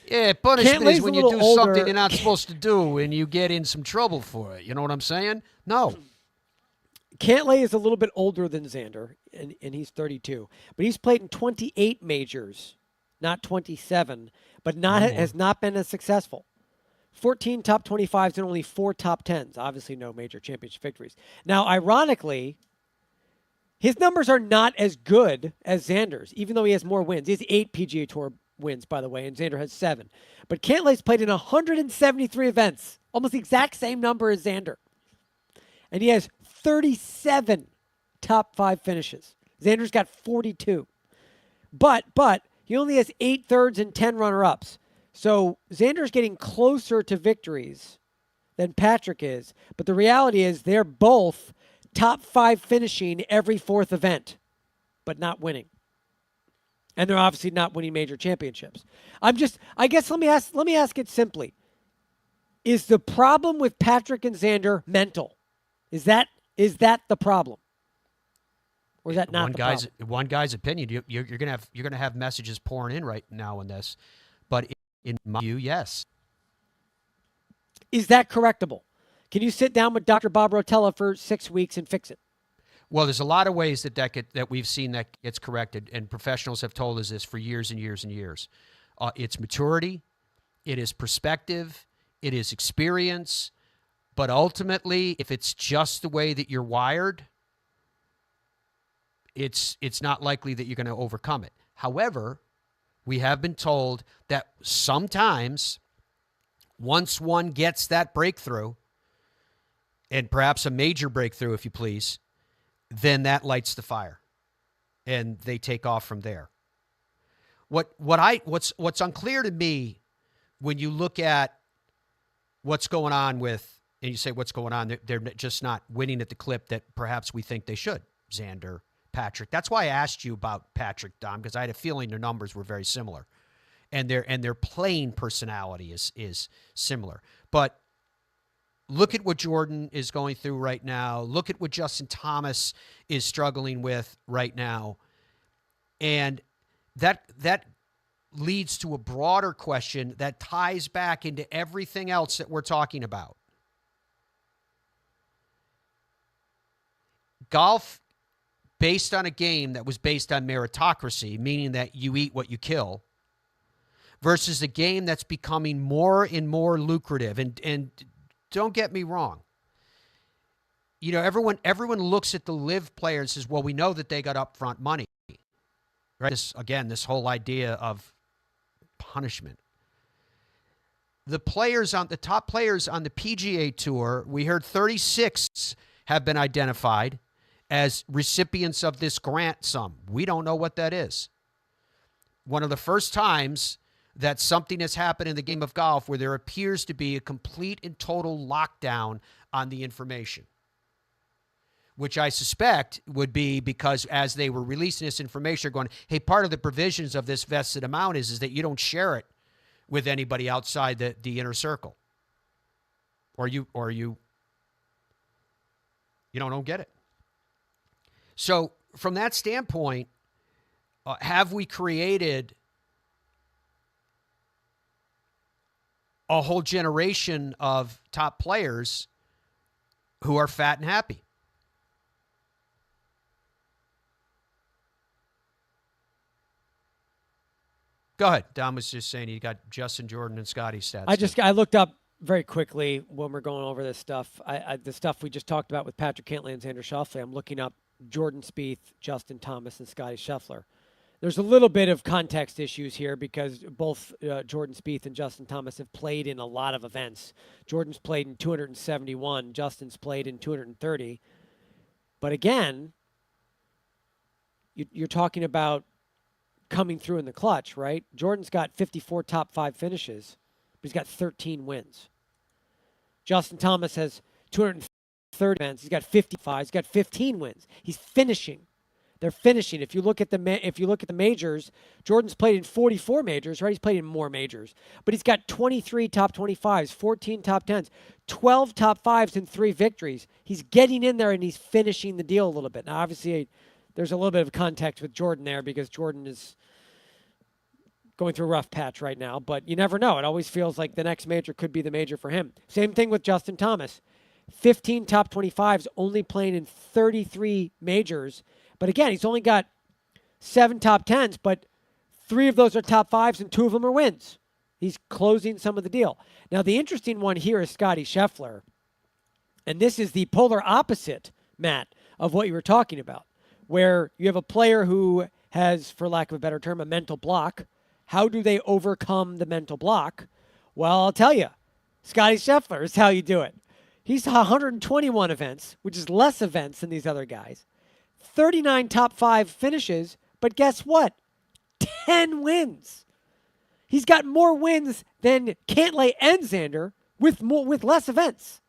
Yeah, punishment is when you do something you're not supposed to do and you get in some trouble for it. You know what I'm saying? No. Cantlay is a little bit older than Xander, and he's 32. But he's played in 28 majors, not 27, but has not been as successful. 14 top 25s and only 4 top 10s. Obviously, no major championship victories. Now, ironically, his numbers are not as good as Xander's, even though he has more wins. He has 8 PGA Tour wins, by the way, and Xander has 7. But Cantlay's played in 173 events, almost the exact same number as Xander. And he has 37 top 5 finishes. Xander's got 42. But he only has 8 thirds and 10 runner-ups. So Xander's getting closer to victories than Patrick is. But the reality is they're both top 5 finishing every 4th event, but not winning. And they're obviously not winning major championships. I guess let me ask it simply. Is the problem with Patrick and Xander mental? Is that the problem? Or is that not the problem? One guy's opinion. You're gonna have messages pouring in right now on this. But in my view, yes. Is that correctable? Can you sit down with Dr. Bob Rotella for 6 weeks and fix it? Well, there's a lot of ways that we've seen that gets corrected, and professionals have told us this for years and years and years. It's maturity, it is perspective, it is experience, but ultimately, if it's just the way that you're wired, it's not likely that you're going to overcome it. However, we have been told that sometimes, once one gets that breakthrough, and perhaps a major breakthrough, if you please, then that lights the fire, and they take off from there. What's unclear to me when you look at what's going on with, and you say what's going on, they're just not winning at the clip that perhaps we think they should. Xander, Patrick. That's why I asked you about Patrick, Dom, because I had a feeling their numbers were very similar, and their playing personality is similar. But Look at what Jordan is going through right now. Look at what Justin Thomas is struggling with right now. And that leads to a broader question that ties back into everything else that we're talking about. Golf, based on a game that was based on meritocracy, meaning that you eat what you kill, versus a game that's becoming more and more lucrative. And don't get me wrong. You know, everyone looks at the live player and says, well, we know that they got upfront money. Right? This whole idea of punishment. The top players on the PGA Tour, we heard 36 have been identified as recipients of this grant sum. We don't know what that is. One of the first times that something has happened in the game of golf where there appears to be a complete and total lockdown on the information, which I suspect would be because as they were releasing this information, going, hey, part of the provisions of this vested amount is that you don't share it with anybody outside the inner circle. Or you don't get it. So from that standpoint, have we created a whole generation of top players who are fat and happy? Go ahead. Don was just saying you got Justin, Jordan, and Scotty stats. I looked up very quickly when we're going over this stuff. The stuff we just talked about with Patrick Cantlay and Xander Schauffele. I'm looking up Jordan Spieth, Justin Thomas, and Scotty Scheffler. There's a little bit of context issues here because both Jordan Spieth and Justin Thomas have played in a lot of events. Jordan's played in 271. Justin's played in 230. But again, you're talking about coming through in the clutch, right? Jordan's got 54 top 5 finishes, but he's got 13 wins. Justin Thomas has 230 events. He's got 55. He's got 15 wins. He's finishing. They're finishing. If you look at the majors, Jordan's played in 44 majors, right? He's played in more majors, but he's got 23 top 25s, 14 top 10s, 12 top 5s, and 3 victories. He's getting in there and he's finishing the deal a little bit. Now, obviously, there's a little bit of context with Jordan there because Jordan is going through a rough patch right now, but you never know. It always feels like the next major could be the major for him. Same thing with Justin Thomas. 15 top 25s, only playing in 33 majors. But again, he's only got 7 top 10s, but 3 of those are top 5s and 2 of them are wins. He's closing some of the deal. Now, the interesting one here is Scotty Scheffler. And this is the polar opposite, Matt, of what you were talking about, where you have a player who has, for lack of a better term, a mental block. How do they overcome the mental block? Well, I'll tell you. Scotty Scheffler is how you do it. He's 121 events, which is less events than these other guys. 39 top 5 finishes, but guess what? 10 wins. He's got more wins than Cantlay and Xander with less events.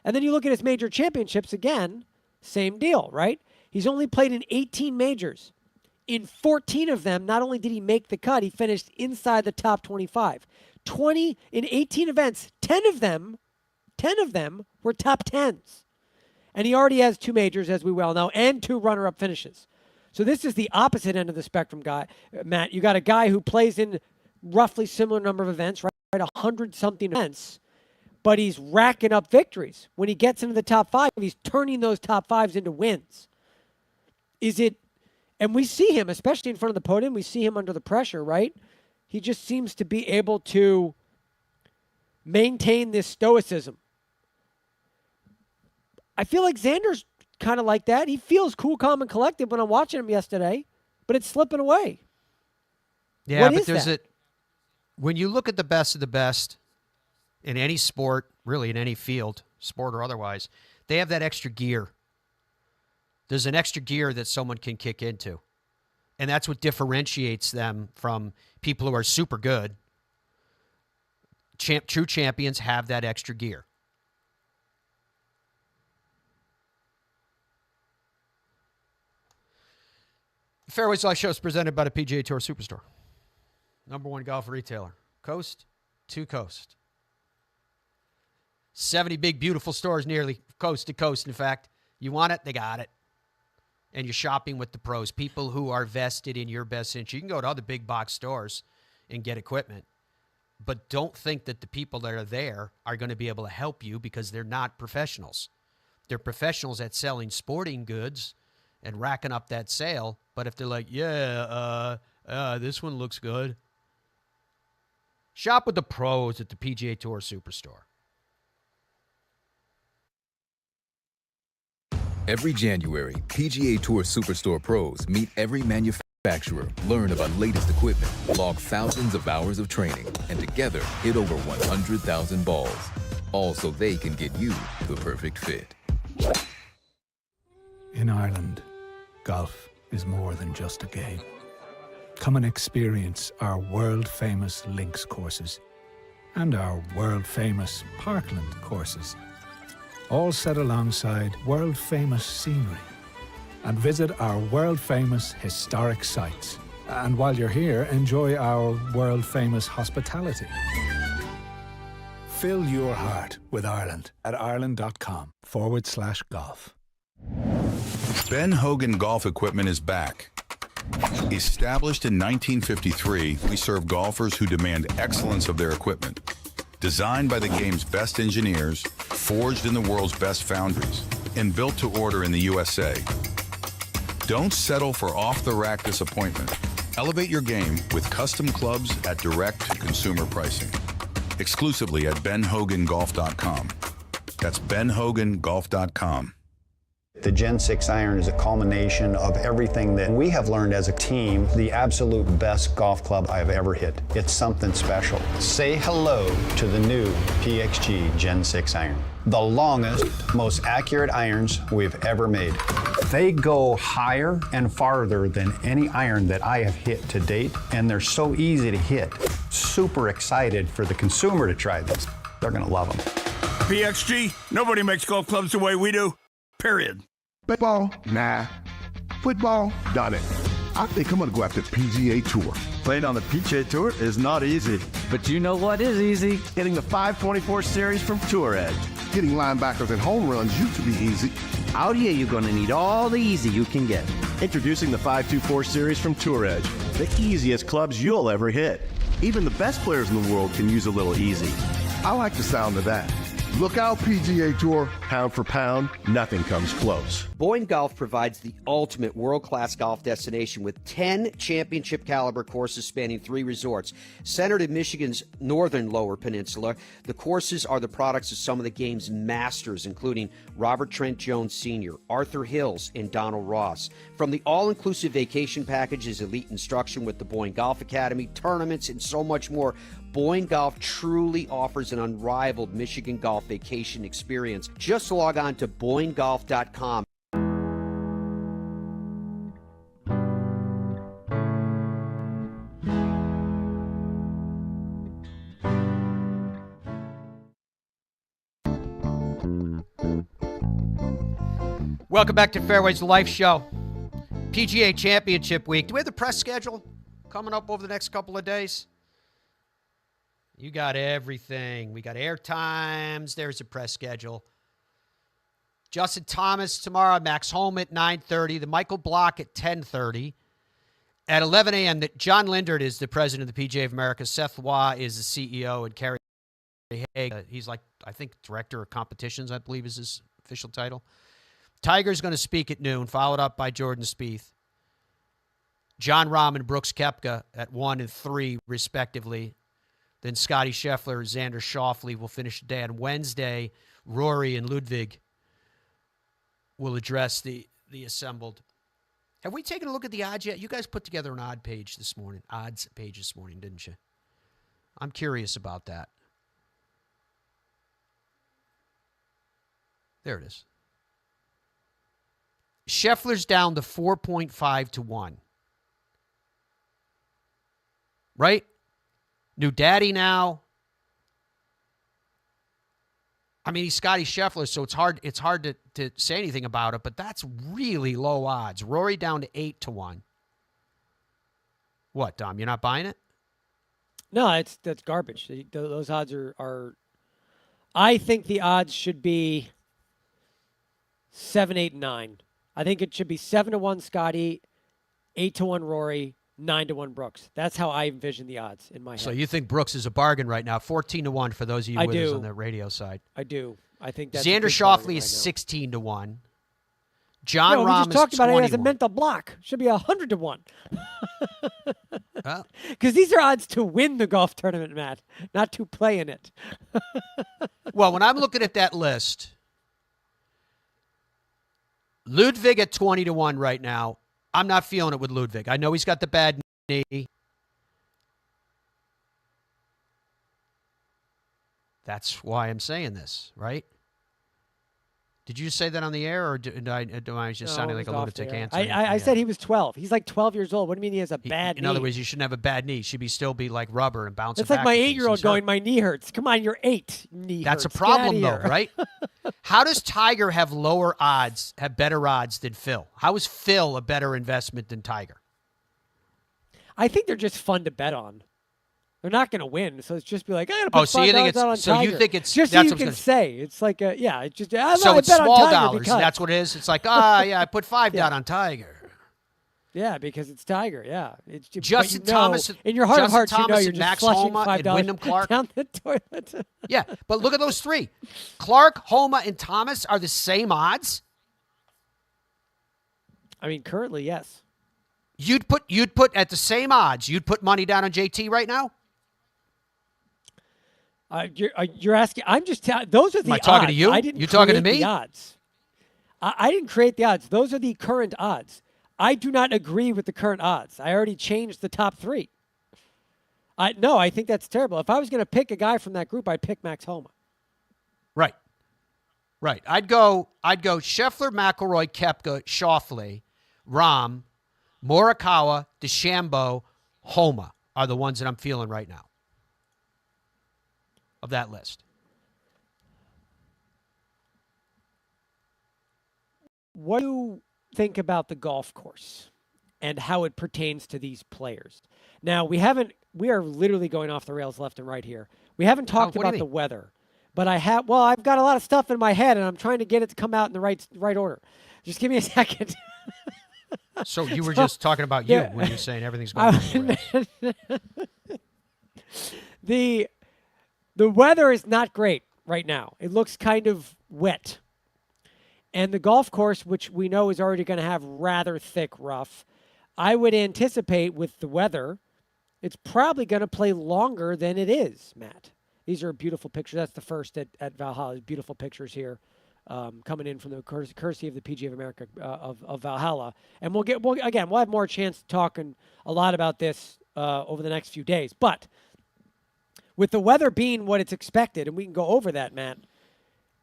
And then you look at his major championships again, same deal, right? He's only played in 18 majors. In 14 of them, not only did he make the cut, he finished inside the top 25. 20 in 18 events, 10 of them were top 10s. And he already has 2 majors, as we well know, and 2 runner-up finishes. So this is the opposite end of the spectrum, Matt. You got a guy who plays in roughly similar number of events, right? 100-something events, but he's racking up victories. When he gets into the top 5, he's turning those top 5s into wins. And we see him, especially in front of the podium, we see him under the pressure, right? He just seems to be able to maintain this stoicism. I feel like Xander's kind of like that. He feels cool, calm, and collected when I'm watching him yesterday, but it's slipping away. Yeah, but there's when you look at the best of the best in any sport, really in any field, sport or otherwise, they have that extra gear. There's an extra gear that someone can kick into. And that's what differentiates them from people who are super good. True champions have that extra gear. Fairways Live Show is presented by the PGA Tour Superstore. #1 golf retailer. Coast to coast. 70 big, beautiful stores nearly coast to coast, in fact. You want it, they got it. And you're shopping with the pros, people who are vested in your best interest. You can go to other big box stores and get equipment, but don't think that the people that are there are going to be able to help you because they're not professionals. They're professionals at selling sporting goods and racking up that sale. But if they're like, this one looks good, shop with the pros at the PGA Tour Superstore. Every January, PGA Tour Superstore pros meet every manufacturer, learn about latest equipment, log thousands of hours of training, and together hit over 100,000 balls. All so they can get you the perfect fit. In Ireland, golf is more than just a game. Come and experience our world-famous links courses and our world-famous parkland courses, all set alongside world-famous scenery. And visit our world-famous historic sites. And while you're here, enjoy our world-famous hospitality. Fill your heart with Ireland at ireland.com/golf. Ben Hogan Golf Equipment is back. Established in 1953, we serve golfers who demand excellence of their equipment. Designed by the game's best engineers, forged in the world's best foundries, and built to order in the USA. Don't settle for off-the-rack disappointment. Elevate your game with custom clubs at direct-to-consumer pricing. Exclusively at benhogangolf.com. That's benhogangolf.com. The Gen 6 iron is a culmination of everything that we have learned as a team, the absolute best golf club I've ever hit. It's something special. Say hello to the new PXG Gen 6 iron. The longest, most accurate irons we've ever made. They go higher and farther than any iron that I have hit to date, and they're so easy to hit. Super excited for the consumer to try this. They're gonna love them. PXG, nobody makes golf clubs the way we do. Period. Baseball? Nah. Football? Done it. I think I'm going to go after PGA Tour. Playing on the PGA Tour is not easy. But you know what is easy? Getting the 524 series from Tour Edge. Getting linebackers and home runs used to be easy. Out here, you're going to need all the easy you can get. Introducing the 524 series from Tour Edge. The easiest clubs you'll ever hit. Even the best players in the world can use a little easy. I like the sound of that. Look out, PGA Tour. Pound for pound, nothing comes close. Boyne Golf provides the ultimate world-class golf destination with 10 championship-caliber courses spanning 3 resorts. Centered in Michigan's northern Lower Peninsula, the courses are the products of some of the game's masters, including Robert Trent Jones Sr., Arthur Hills, and Donald Ross. From the all-inclusive vacation packages, elite instruction with the Boyne Golf Academy, tournaments, and so much more, Boyne Golf truly offers an unrivaled Michigan golf vacation experience. Just log on to BoyneGolf.com. Welcome back to Fairways Life Show. PGA Championship week. Do we have the press schedule coming up over the next couple of days? You got everything. We got air times. There's a press schedule. Justin Thomas tomorrow. Max Home at 9:30. The Michael Block at 10:30. At 11 a.m., John Lindert is the president of the PGA of America. Seth Waugh is the CEO. And Kerry Haig, he's like, I think, director of competitions, I believe is his official title. Tiger's going to speak at noon, followed up by Jordan Spieth. John Rahm and Brooks Koepka at 1 and 3, respectively. Then Scotty Scheffler and Xander Schauffele will finish the day. On Wednesday, Rory and Ludwig will address the assembled. Have we taken a look at the odds yet? You guys put together an odds page this morning, didn't you? I'm curious about that. There it is. Scheffler's down to 4.5 to 1. Right? New daddy now. I mean, he's Scotty Scheffler, so it's hard to say anything about it, but that's really low odds. Rory down to 8 to 1. What, Dom? You're not buying it? No, that's garbage. Those odds are I think the odds should be 7, 8, 9. I think it should be 7-1 Scotty, 8-1 Rory, 9-1 Brooks. That's how I envision the odds in my head. So you think Brooks is a bargain right now? 14-1 for those of you with us do. on the radio side. I do. I think that's Xander Schauffele is 16-1. John no, Rahm we just talked is about 21. it as a mental block. Should be 100-1. Well, Because these are odds to win the golf tournament, Matt, not to play in it. well, when I'm looking at that list, Ludwig at 20-1 right now. I'm not feeling it with Ludwig. I know he's got the bad knee. That's why I'm saying this, right? Did you say that on the air, or am I just sounding like a lunatic answer? I said he was 12. He's like 12 years old. What do you mean he has a bad knee? In other words, you shouldn't have a bad knee. Should still be like rubber and bouncing It's like back my and things. 8-year-old He's going, hurt. my knee hurts. Come on, you're 8. Knee That's hurts. a problem, Get though, outta here. right? How does Tiger have lower odds, have better odds than Phil? How is Phil a better investment than Tiger? I think they're just fun to bet on. They're not going to win, so it's just be like, I got to put so you think $5 it's out on so Tiger. you think it's just that's so you what I can was say it's like it's just so it's bet on small Tiger dollars. because. That's what it is. It's like I put $5 down on Tiger. Yeah, because it's Tiger. Yeah, it's just, Justin but you know, Thomas, in your heart of Justin hearts, Thomas you're and just Max flushing Homa and $5 Wyndham Clark down the toilet. Yeah, but look at those three: Clark, Homa, and Thomas are the same odds. I mean, currently, yes. You'd put at the same odds. You'd put money down on JT right now. You're asking. I'm just telling. Those are the odds. Am I talking to you? I didn't You talking to create me? the odds. I didn't create the odds. Those are the current odds. I do not agree with the current odds. I already changed the top 3. No, I think that's terrible. If I was going to pick a guy from that group, I'd pick Max Homa. Right. I'd go Scheffler, McIlroy, Koepka, Schauffele, Rahm, Morikawa, DeChambeau, Homa are the ones that I'm feeling right now of that list. What do you think about the golf course and how it pertains to these players? Now, we are literally going off the rails left and right here. We haven't talked what do you about the mean? weather, but I've got a lot of stuff in my head and I'm trying to get it to come out in the right order. Just give me a second. So you were just talking about you when you're saying everything's going off the rails. The weather is not great right now. It looks kind of wet. And the golf course, which we know is already going to have rather thick rough, I would anticipate with the weather, it's probably going to play longer than it is, Matt. These are beautiful pictures. That's the first at Valhalla. Beautiful pictures here coming in from the courtesy of the PGA of America of Valhalla. And we'll have more chance to talk a lot about this over the next few days. But with the weather being what it's expected, and we can go over that, Matt,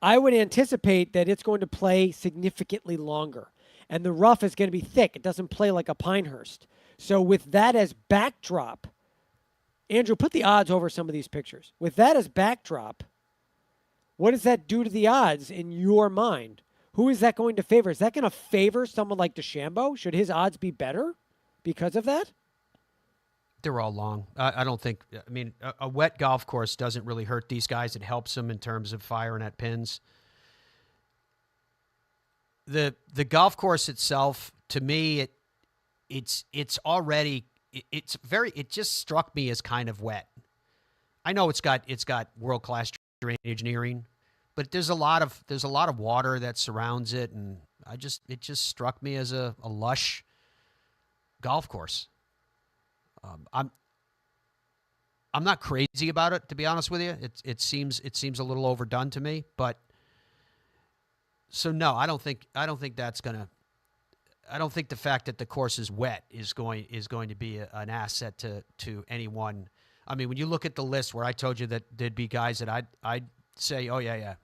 I would anticipate that it's going to play significantly longer. And the rough is going to be thick. It doesn't play like a Pinehurst. So with that as backdrop, Andrew, put the odds over some of these pictures. With that as backdrop, what does that do to the odds in your mind? Who is that going to favor? Is that going to favor someone like DeChambeau? Should his odds be better because of that? They're all long. I don't think. I mean, a wet golf course doesn't really hurt these guys. It helps them in terms of firing at pins. The golf course itself, to me, it just struck me as kind of wet. I know it's got world-class drainage engineering, but there's a lot of water that surrounds it, and it just struck me as a lush golf course. I'm not crazy about it, to be honest with you. It seems a little overdone to me, but so no, I don't think that's gonna. I don't think the fact that the course is wet is going to be an asset to anyone. I mean, when you look at the list where I told you that there'd be guys that I'd say, oh yeah,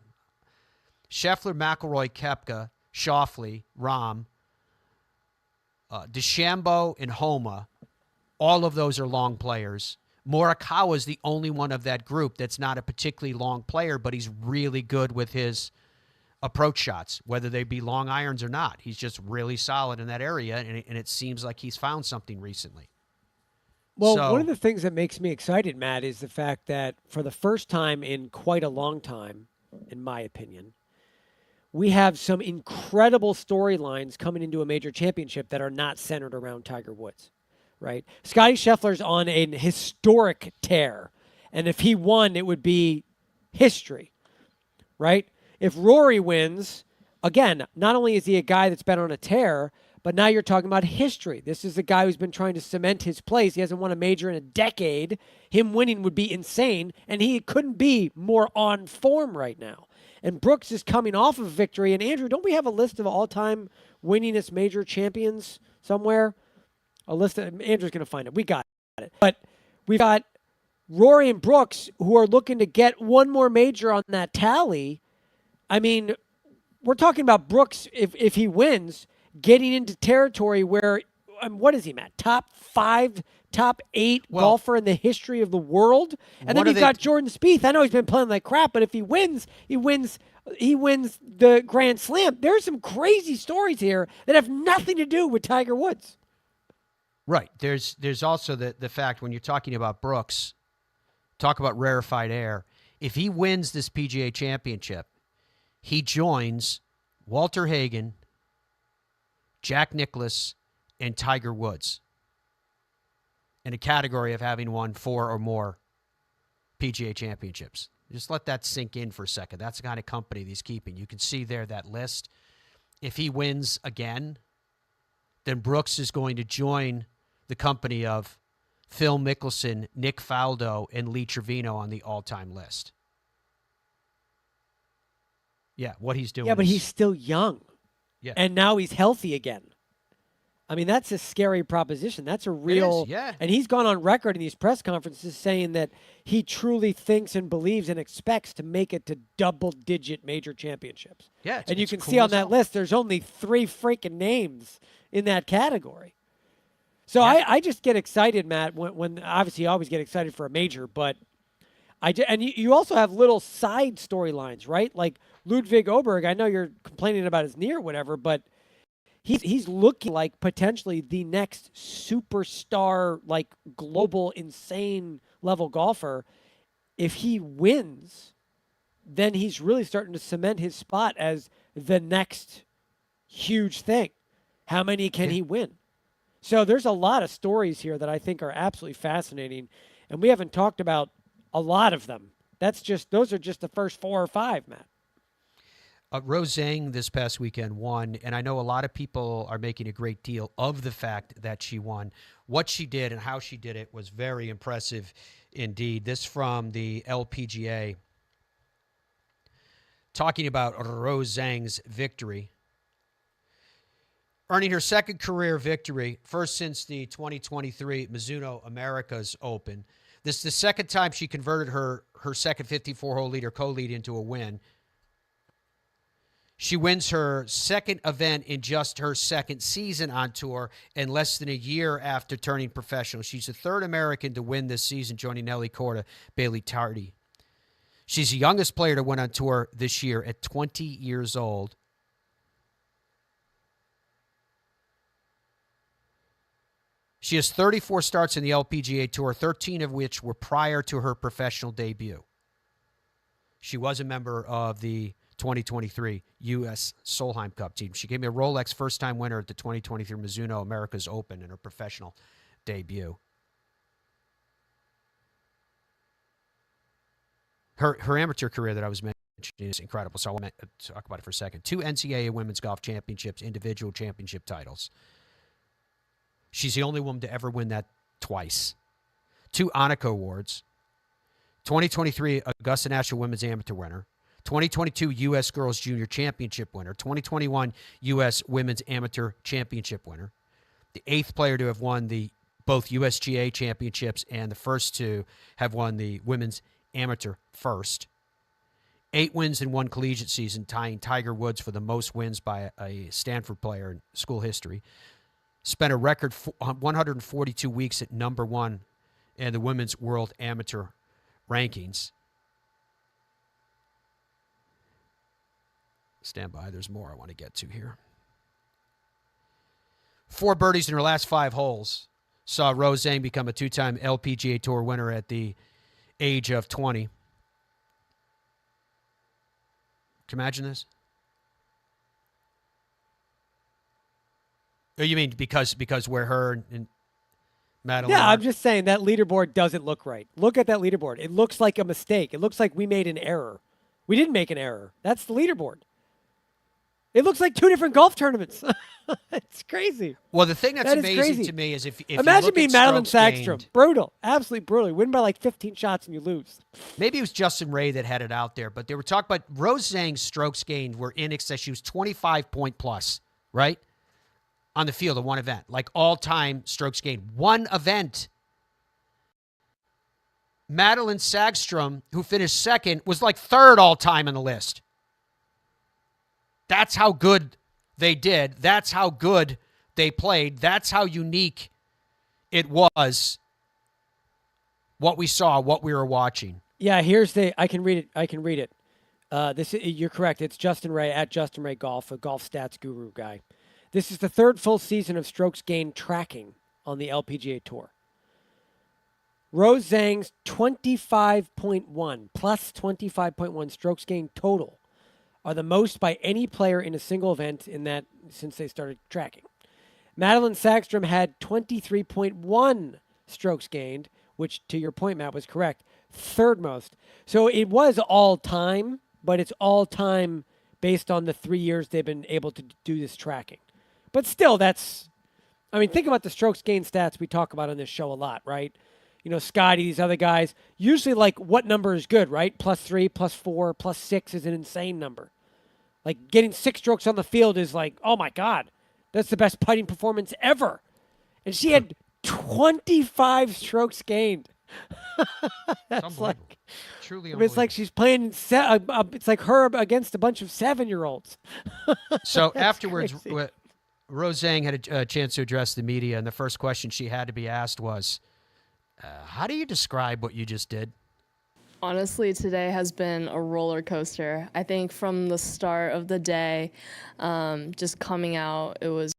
Scheffler, McIlroy, Koepka, Schauffele, Rahm, DeChambeau, and Homa. All of those are long players. Morikawa is the only one of that group that's not a particularly long player, but he's really good with his approach shots, whether they be long irons or not. He's just really solid in that area, and it seems like he's found something recently. Well, one of the things that makes me excited, Matt, is the fact that for the first time in quite a long time, in my opinion. We have some incredible storylines coming into a major championship that are not centered around Tiger Woods, right? Scottie Scheffler's on a historic tear, and if he won, it would be history, right? If Rory wins, again, not only is he a guy that's been on a tear, but now you're talking about history. This is a guy who's been trying to cement his place. He hasn't won a major in a decade. Him winning would be insane, and he couldn't be more on form right now. And Brooks is coming off of victory. And Andrew, don't we have a list of all-time winningest major champions somewhere? A list of, Andrew's going to find it. We got it. But we've got Rory and Brooks who are looking to get one more major on that tally. I mean, we're talking about Brooks, if he wins, getting into territory where, what is he, Matt? Top 5, top 8 golfer in the history of the world. And then you've got Jordan Spieth. I know he's been playing like crap, but if he wins the Grand Slam. There's some crazy stories here that have nothing to do with Tiger Woods. Right. There's also the fact when you're talking about Brooks, talk about rarefied air. If he wins this PGA Championship, he joins Walter Hagen, Jack Nicklaus, and Tiger Woods in a category of having won 4 or more PGA Championships. Just let that sink in for a second. That's the kind of company he's keeping. You can see there that list. If he wins again, then Brooks is going to join the company of Phil Mickelson, Nick Faldo, and Lee Trevino on the all-time list. Yeah, what he's doing. Yeah, but he's still young. Yeah. And now he's healthy again. I mean, that's a scary proposition. That's a real... yeah. And he's gone on record in these press conferences saying that he truly thinks and believes and expects to make it to double-digit major championships. Yeah, and you can see on that list, there's only 3 freaking names in that category. So yeah. I just get excited, Matt, when obviously you always get excited for a major, but you also have little side storylines, right? Like Ludwig Oberg, I know you're complaining about his knee or whatever, but he's looking like potentially the next superstar, like global, insane level golfer. If he wins, then he's really starting to cement his spot as the next huge thing. How many can he win? So there's a lot of stories here that I think are absolutely fascinating, and we haven't talked about a lot of them. Those are just the first 4 or 5, Matt. Rose Zhang this past weekend won, and I know a lot of people are making a great deal of the fact that she won. What she did and how she did it was very impressive indeed. This from the LPGA, talking about Rose Zhang's victory. Earning her second career victory, first since the 2023 Mizuno Americas Open. This is the second time she converted her second 54-hole lead or co-lead into a win. She wins her second event in just her second season on tour and less than a year after turning professional. She's the third American to win this season, joining Nelly Korda, Bailey Tardy. She's the youngest player to win on tour this year at 20 years old. She has 34 starts in the LPGA Tour, 13 of which were prior to her professional debut. She was a member of the 2023 U.S. Solheim Cup team. She gave me a Rolex first-time winner at the 2023 Mizuno Americas Open in her professional debut. Her amateur career that I was mentioning is incredible, so I want to talk about it for a second. 2 NCAA Women's Golf Championships, individual championship titles. She's the only woman to ever win that twice. 2 Annika Awards. 2023 Augusta National Women's Amateur winner. 2022 U.S. Girls Junior Championship winner. 2021 U.S. Women's Amateur Championship winner. The 8th player to have won both USGA championships and the first to have won the Women's Amateur first. 8 wins in one collegiate season, tying Tiger Woods for the most wins by a Stanford player in school history. Spent a record 142 weeks at number 1 in the Women's World Amateur rankings. Stand by. There's more I want to get to here. 4 birdies in her last 5 holes saw Rose Zhang become a 2-time LPGA Tour winner at the age of 20. Can you imagine this? Oh, you mean because where her and Madeline Yeah, are? I'm just saying that leaderboard doesn't look right. Look at that leaderboard. It looks like a mistake. It looks like we made an error. We didn't make an error. That's the leaderboard. It looks like two different golf tournaments. It's crazy. Well, the thing that's That is amazing crazy. to me is if you imagine look being at Madeline strokes Sagstrom. gained, Brutal. Absolutely brutal. You win by like 15 shots and you lose. maybe it was Justin Ray that had it out there, but they were talking about Rose Zhang's strokes gained were in excess. She was 25 point plus, right? On the field of one event, like all-time strokes gained. One event. Madeline Sagstrom, who finished second, was like third all-time on the list. That's how good they did. That's how good they played. That's how unique it was, what we saw, what we were watching. Yeah, I can read it. You're correct. It's Justin Ray at Justin Ray Golf, a golf stats guru guy. This is the third full season of strokes gained tracking on the LPGA Tour. Rose Zhang's 25.1 plus 25.1 strokes gained total are the most by any player in a single event in that since they started tracking. Madeline Sagstrom had 23.1 strokes gained, which to your point, Matt, was correct. Third most. So it was all time, but it's all time based on the 3 years they've been able to do this tracking. But still, think about the strokes gained stats we talk about on this show a lot, right? You know, Scotty, these other guys, usually like what number is good, right? +3, +4, +6 is an insane number. Like getting 6 strokes on the field is like, oh my God, that's the best putting performance ever. And she had 25 strokes gained. That's like truly it's like she's playing. It's like her against a bunch of 7-year-olds. So afterwards, crazy. Rose Zhang had a chance to address the media, and the first question she had to be asked was, how do you describe what you just did? Honestly, today has been a roller coaster. I think from the start of the day, just coming out, it was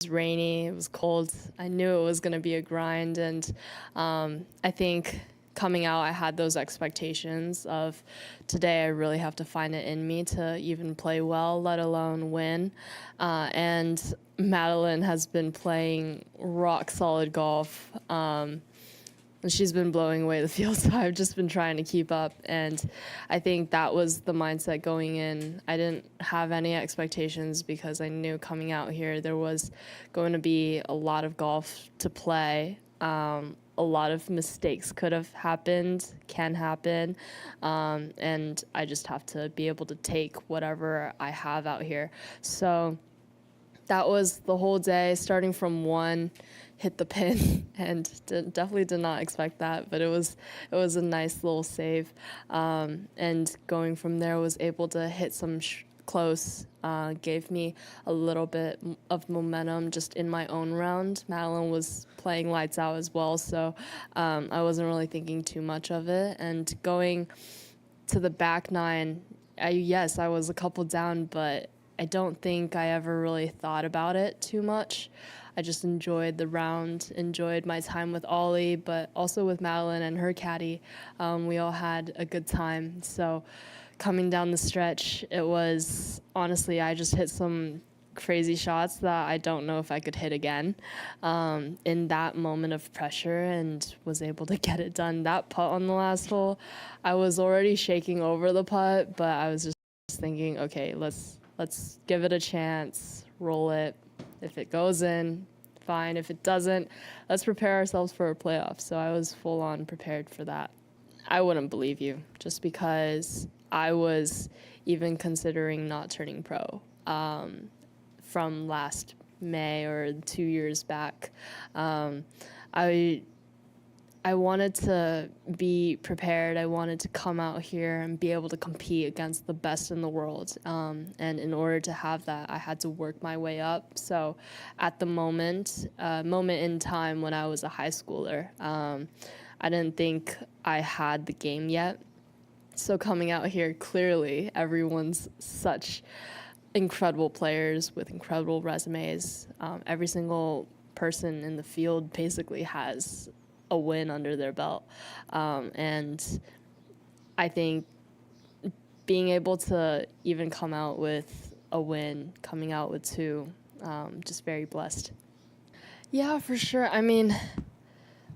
rainy, it was cold. I knew it was going to be a grind, and I think coming out, I had those expectations of today I really have to find it in me to even play well, let alone win. And Madeline has been playing rock solid golf. And she's been blowing away the field, so I've just been trying to keep up. And I think that was the mindset going in. I didn't have any expectations because I knew coming out here there was going to be a lot of golf to play. A lot of mistakes could have happened, can happen, and I just have to be able to take whatever I have out here. So that was the whole day, starting from 1, hit the pin, and definitely did not expect that, but it was a nice little save. And going from there, was able to hit some close, gave me a little bit of momentum just in my own round. Madeline was playing lights out as well, so I wasn't really thinking too much of it. And going to the back 9, I was a couple down, but I don't think I ever really thought about it too much. I just enjoyed the round, enjoyed my time with Ollie, but also with Madeline and her caddy. We all had a good time. So coming down the stretch, it was, honestly, I just hit some crazy shots that I don't know if I could hit again in that moment of pressure, and was able to get it done. That putt on the last hole, I was already shaking over the putt, but I was just thinking, okay, let's give it a chance, roll it. If it goes in, fine. If it doesn't, let's prepare ourselves for a playoff. So I was full on prepared for that. I wouldn't believe you, just because I was even considering not turning pro from last May or 2 years back. I wanted to be prepared. I wanted to come out here and be able to compete against the best in the world. And in order to have that, I had to work my way up. So at the moment in time when I was a high schooler, I didn't think I had the game yet. So coming out here, clearly everyone's such incredible players with incredible resumes. Every single person in the field basically has a win under their belt. And I think being able to even come out with a win, coming out with 2, just very blessed. Yeah, for sure. I mean,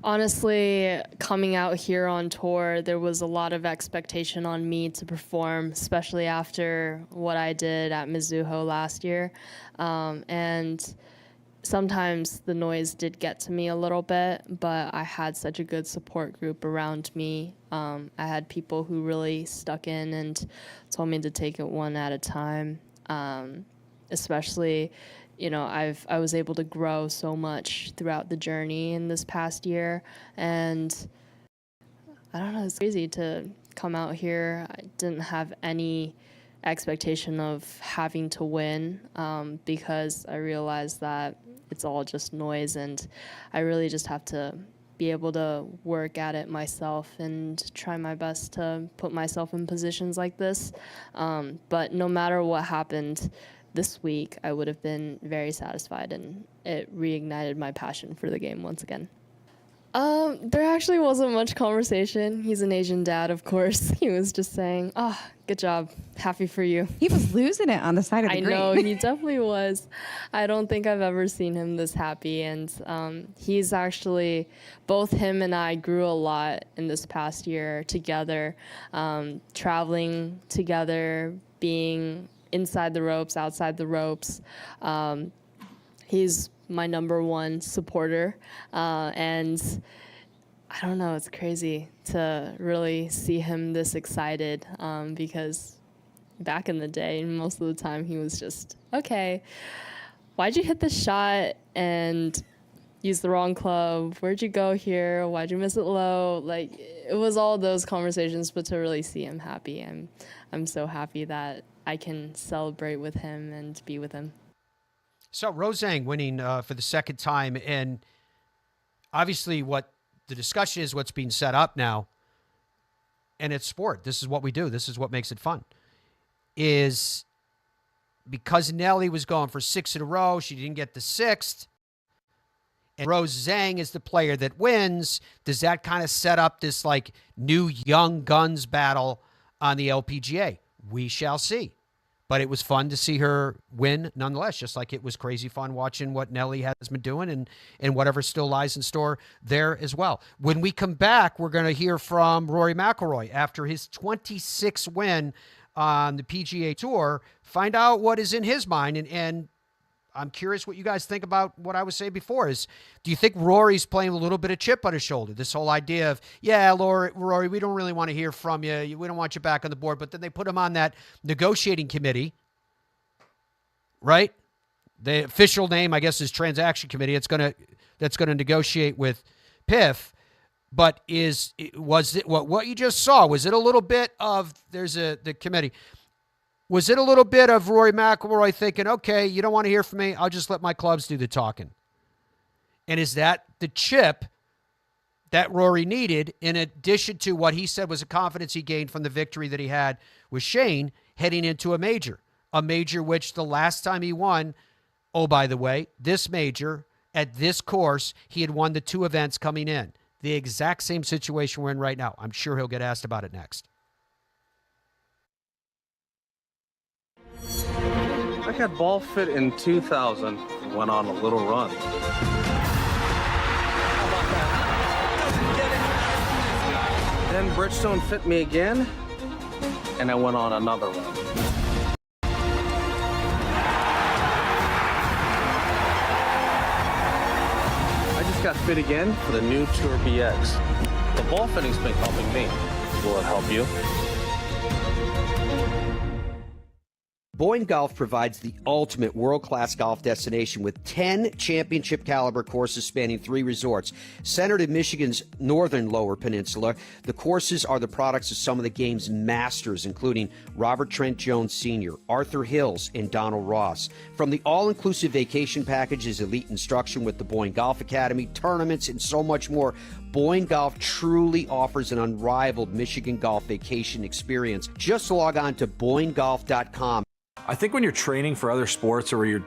honestly, coming out here on tour, there was a lot of expectation on me to perform, especially after what I did at Mizuho last year. And sometimes the noise did get to me a little bit, but I had such a good support group around me. I had people who really stuck in and told me to take it one at a time. Especially, you know, I was able to grow so much throughout the journey in this past year, and I don't know, it's crazy to come out here. I didn't have any expectation of having to win, because I realized that it's all just noise, and I really just have to be able to work at it myself and try my best to put myself in positions like this. But no matter what happened this week, I would have been very satisfied, and it reignited my passion for the game once again. There actually wasn't much conversation. He's an Asian dad, of course. He was just saying, "Oh, good job. Happy for you." He was losing it on the side of the green. I know, he definitely was. I don't think I've ever seen him this happy. And he's actually, both him and I grew a lot in this past year together, traveling together, being inside the ropes, outside the ropes. He's my #1 supporter, and I don't know, it's crazy to really see him this excited, because back in the day, most of the time he was just, okay, why'd you hit the shot and use the wrong club? Where'd you go here? Why'd you miss it low? Like, it was all those conversations, but to really see him happy, I'm so happy that I can celebrate with him and be with him. So Rose Zhang winning for the second time, and obviously what the discussion is, what's being set up now, and it's sport. This is what we do. This is what makes it fun. Is because Nelly was going for 6 in a row, she didn't get the 6th, and Rose Zhang is the player that wins. Does that kind of set up this like new young guns battle on the LPGA? We shall see. But it was fun to see her win nonetheless, just like it was crazy fun watching what Nelly has been doing and whatever still lies in store there as well. When we come back, we're going to hear from Rory McIlroy after his 26th win on the PGA Tour, find out what is in his mind. And I'm curious what you guys think about what I was saying before is, do you think Rory's playing a little bit of chip on his shoulder? This whole idea of, yeah, Rory, we don't really want to hear from you. We don't want you back on the board. But then they put him on that negotiating committee, right? The official name, I guess, is transaction committee. That's going to negotiate with PIF. But was it what you just saw? Was it a little bit of, the committee. Was it a little bit of Rory McIlroy thinking, okay, you don't want to hear from me, I'll just let my clubs do the talking? And is that the chip that Rory needed, in addition to what he said was a confidence he gained from the victory that he had with Shane heading into a major which the last time he won, oh, by the way, this major at this course, he had won the 2 events coming in. The exact same situation we're in right now. I'm sure he'll get asked about it next. I got ball fit in 2000, went on a little run. Then Bridgestone fit me again, and I went on another run. I just got fit again for the new Tour BX. The ball fitting's been helping me. Will it help you? Boyne Golf provides the ultimate world-class golf destination with 10 championship-caliber courses spanning 3 resorts. Centered in Michigan's northern Lower Peninsula, the courses are the products of some of the game's masters, including Robert Trent Jones Sr., Arthur Hills, and Donald Ross. From the all-inclusive vacation packages, elite instruction with the Boyne Golf Academy, tournaments, and so much more, Boyne Golf truly offers an unrivaled Michigan golf vacation experience. Just log on to BoyneGolf.com. I think when you're training for other sports, or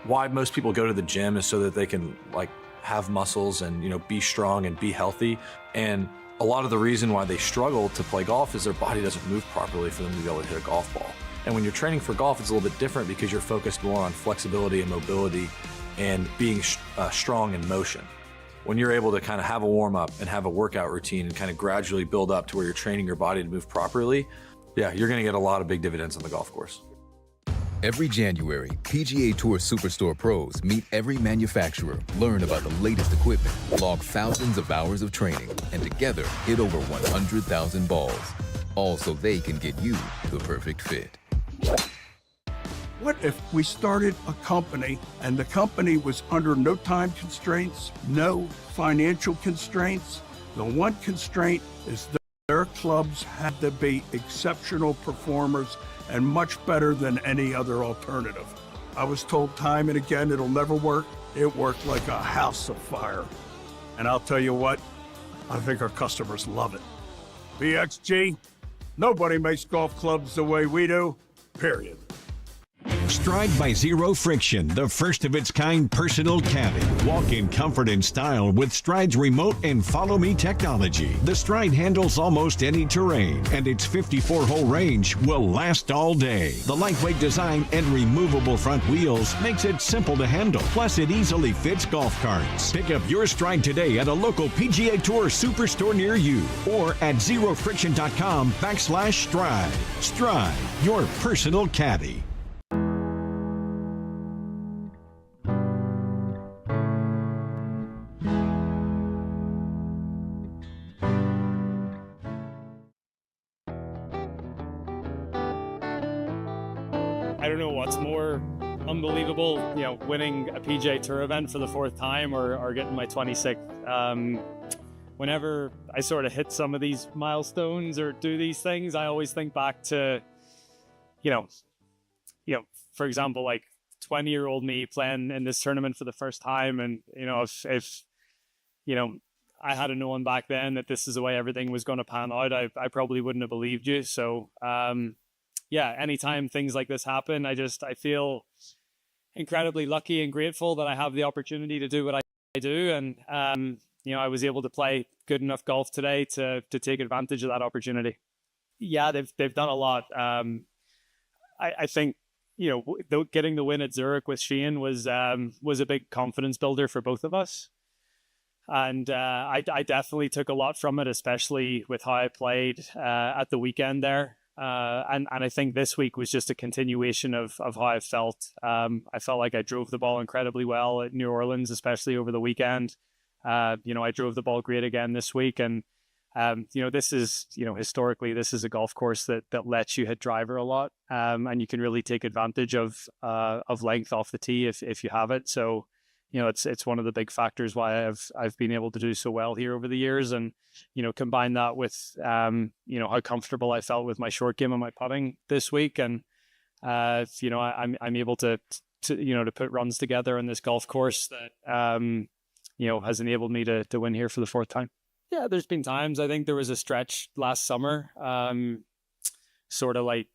why most people go to the gym is so that they can like have muscles and be strong and be healthy. And A lot of the reason why they struggle to play golf is their body doesn't move properly for them to be able to hit a golf ball. And when you're training for golf, it's a little bit different because you're focused more on flexibility and mobility and being strong in motion. When you're able to kind of have a warm-up and have a workout routine and kind of gradually build up to where you're training your body to move properly, yeah, you're going to get a lot of big dividends on the golf course. Every January, PGA Tour Superstore pros meet every manufacturer, learn about the latest equipment, log thousands of hours of training, and together hit over 100,000 balls. All so they can get you the perfect fit. What if we started a company and the company was under no time constraints, no financial constraints? The one constraint is that their clubs had to be exceptional performers and much better than any other alternative. I was told time and again it'll never work. It worked like a house of fire. And I'll tell you what, I think our customers love it. BXG, nobody makes golf clubs the way we do, period. Stride by Zero Friction, the first of its kind personal caddy. Walk in comfort and style with Stride's remote and follow me technology. The Stride handles almost any terrain, and its 54-hole range will last all day. The lightweight design and removable front wheels makes it simple to handle. Plus, it easily fits golf carts. Pick up your Stride today at a local PGA Tour Superstore near you or at zerofriction.com/Stride. Stride, your personal caddy. I don't know what's more unbelievable, winning a PGA Tour event for the 4th time or getting my 26th. Whenever I sort of hit some of these milestones or do these things, I always think back to, for example, like 20-year-old me playing in this tournament for the first time. And, if I had known back then that this is the way everything was going to pan out, I probably wouldn't have believed you. So, anytime things like this happen, I feel incredibly lucky and grateful that I have the opportunity to do what I do. And, I was able to play good enough golf today to take advantage of that opportunity. Yeah, they've done a lot. I think, getting the win at Zurich with Shane was a big confidence builder for both of us. And I definitely took a lot from it, especially with how I played at the weekend there. And I think this week was just a continuation of how I felt. I felt like I drove the ball incredibly well at New Orleans, especially over the weekend. I drove the ball great again this week. And, this is, historically, this is a golf course that lets you hit driver a lot. And you can really take advantage of length off the tee if you have it. So, it's one of the big factors why I've been able to do so well here over the years. And, combine that with, how comfortable I felt with my short game and my putting this week. And, I'm able to put runs together on this golf course that, has enabled me to win here for the 4th time. Yeah, there's been times. I think there was a stretch last summer, sort of like,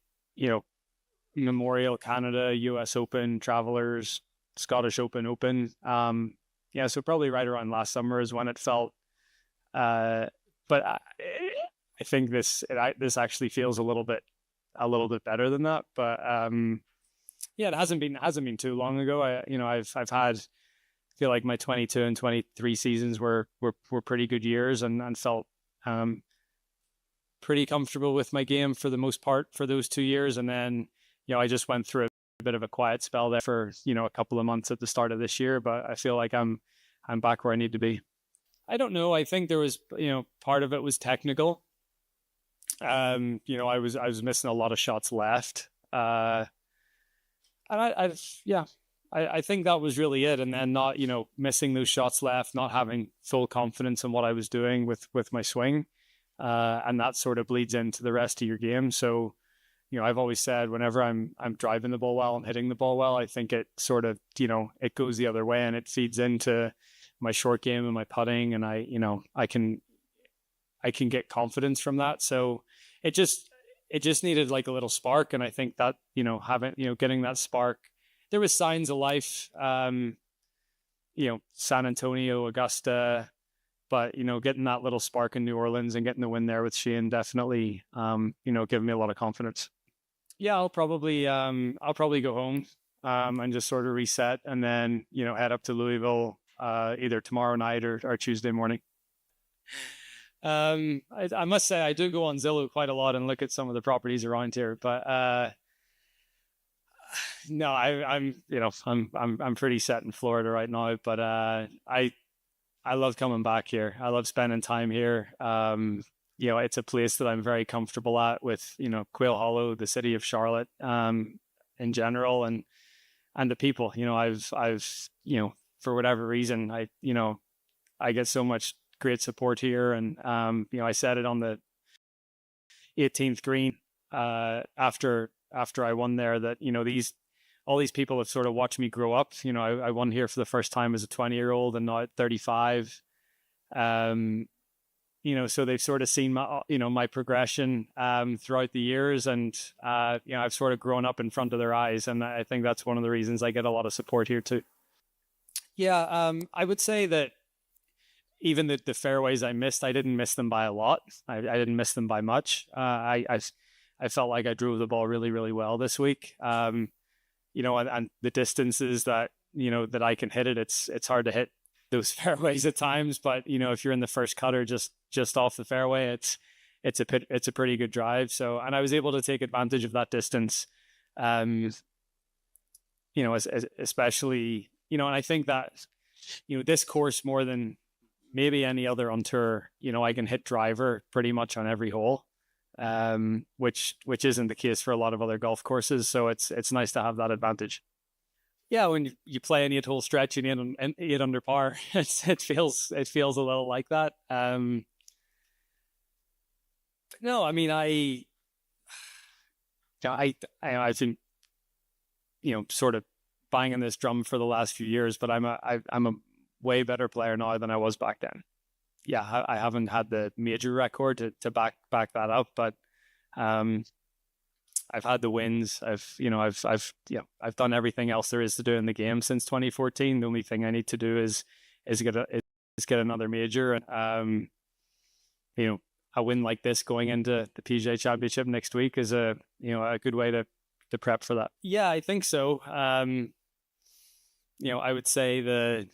Memorial, Canada, US Open, Travelers, Scottish Open. So probably right around last summer is when it felt, but I think this actually feels a little bit better than that. But it hasn't been too long ago. I've had, I feel like my 22 and 23 seasons were pretty good years and felt pretty comfortable with my game for the most part for those 2 years. And then, I just went through a bit of a quiet spell there for, a couple of months at the start of this year, but I feel like I'm back where I need to be. I don't know. I think there was, part of it was technical. I was missing a lot of shots left. And I think that was really it. And then not, missing those shots left, not having full confidence in what I was doing with my swing. And that sort of bleeds into the rest of your game. So, I've always said whenever I'm driving the ball well and hitting the ball well, I think it sort of, it goes the other way and it feeds into my short game and my putting. And I can get confidence from that. So it just needed like a little spark. And I think that, getting that spark, there was signs of life, San Antonio, Augusta, but getting that little spark in New Orleans and getting the win there with Shane definitely, giving me a lot of confidence. Yeah, I'll probably go home and just sort of reset, and then head up to Louisville either tomorrow night or Tuesday morning. I must say I do go on Zillow quite a lot and look at some of the properties around here, but no, I'm pretty set in Florida right now, but I love coming back here. I love spending time here. It's a place that I'm very comfortable at with, Quail Hollow, the city of Charlotte, in general, and the people. I've for whatever reason, I get so much great support here, and I said it on the 18th green after I won there that all these people have sort of watched me grow up. I won here for the first time as a 20-year-old, and now at 35. So they've sort of seen my progression throughout the years, and I've sort of grown up in front of their eyes, and I think that's one of the reasons I get a lot of support here too. Yeah, I would say that even the fairways I missed, I didn't miss them by a lot. I didn't miss them by much. I felt like I drove the ball really, really well this week. And the distances that that I can hit it, it's hard to hit those fairways at times. But if you're in the first cutter just off the fairway, it's a pretty good drive. So, and I was able to take advantage of that distance. Especially and I think that this course more than maybe any other on tour, I can hit driver pretty much on every hole, which isn't the case for a lot of other golf courses. So it's nice to have that advantage. Yeah, when you play an 8-hole stretch and you hit 8 under par, it feels a little like that. No, I mean I've been sort of banging this drum for the last few years, but I'm a way better player now than I was back then. Yeah, I haven't had the major record to back that up, but I've had the wins. I've done everything else there is to do in the game since 2014. The only thing I need to do is get another major, and a win like this going into the PGA Championship next week is a good way to prep for that. Yeah, I think so. I would say the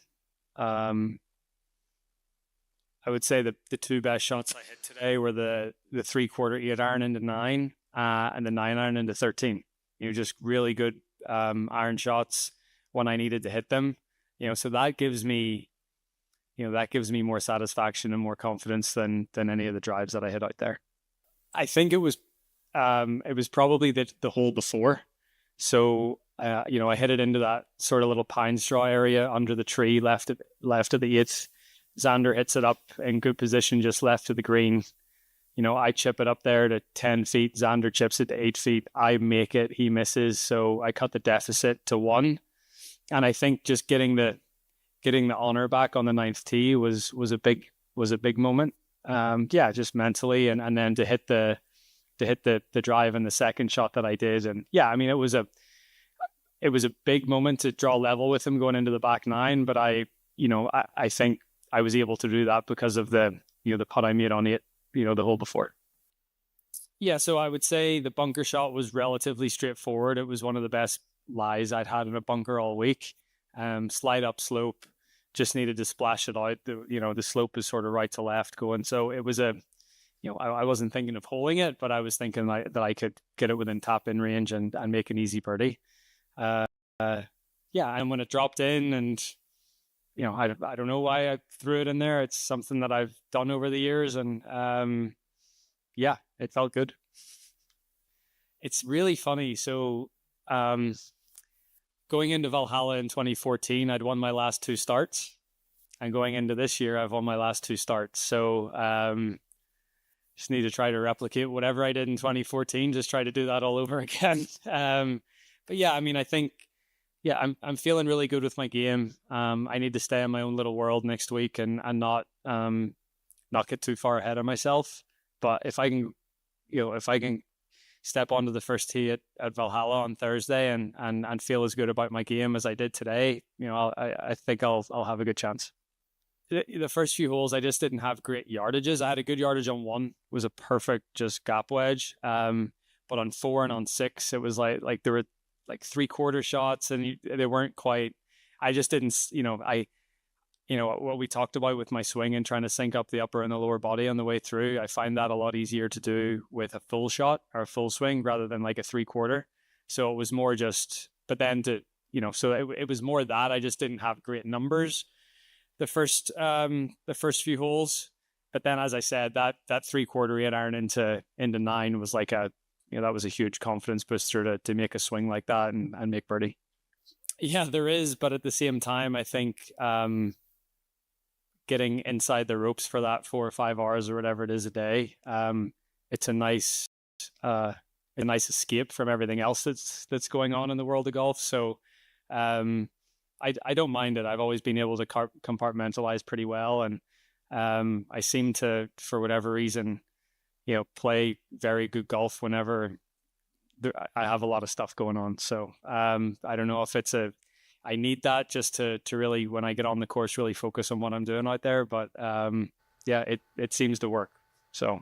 two best shots I hit today were the 3/4 8-iron into 9 and the 9-iron into 13. Just really good iron shots when I needed to hit them. So that gives me more satisfaction and more confidence than any of the drives that I hit out there. I think it was probably the hole before. So I hit it into that sort of little pine straw area under the tree left of the 8th. Xander hits it up in good position just left of the green. I chip it up there to 10 feet. Xander chips it to 8 feet. I make it. He misses. So I cut the deficit to 1. And I think just getting the honor back on the 9th tee was a big moment. Just mentally, and then to hit the drive in the second shot that I did. And yeah, I mean, it was a big moment to draw level with him going into the back 9, but I think I was able to do that because of the putt I made on it, the hole before. Yeah, so I would say the bunker shot was relatively straightforward. It was one of the best lies I'd had in a bunker all week. Slide up slope, just needed to splash it out. The slope is sort of right to left going. So it was I wasn't thinking of holing it, but I was thinking that I could get it within tap in range and make an easy birdie. And when it dropped in, and I don't know why I threw it in there. It's something that I've done over the years, and it felt good. It's really funny. So going into Valhalla in 2014, I'd won my last 2 starts, and going into this year, I've won my last 2 starts. So just need to try to replicate whatever I did in 2014. Just try to do that all over again. But yeah, I mean, I think. Yeah, I'm feeling really good with my game. I need to stay in my own little world next week and not get too far ahead of myself. But if I can step onto the first tee at Valhalla on Thursday and feel as good about my game as I did today, I think I'll have a good chance. the first few holes, I just didn't have great yardages. I had a good yardage on one, was a perfect just gap wedge. But on 4 and on 6, it was like there were like 3/4 shots, and they weren't quite. I just didn't, what we talked about with my swing and trying to sync up the upper and the lower body on the way through. I find that a lot easier to do with a full shot or a full swing rather than like a 3/4. So it was more just, but then so it was more that I just didn't have great numbers the first few holes. But then, as I said, that 3/4 8-iron into 9 was like that was a huge confidence booster to make a swing like that and make birdie. Yeah, there is, but at the same time, I think getting inside the ropes for that 4 or 5 hours or whatever it is a day, it's a nice escape from everything else that's going on in the world of golf. So I don't mind it. I've always been able to compartmentalize pretty well, and I seem to, for whatever reason, play very good golf whenever I have a lot of stuff going on. So I don't know if I need that just to really, when I get on the course, really focus on what I'm doing out there. But it seems to work. So.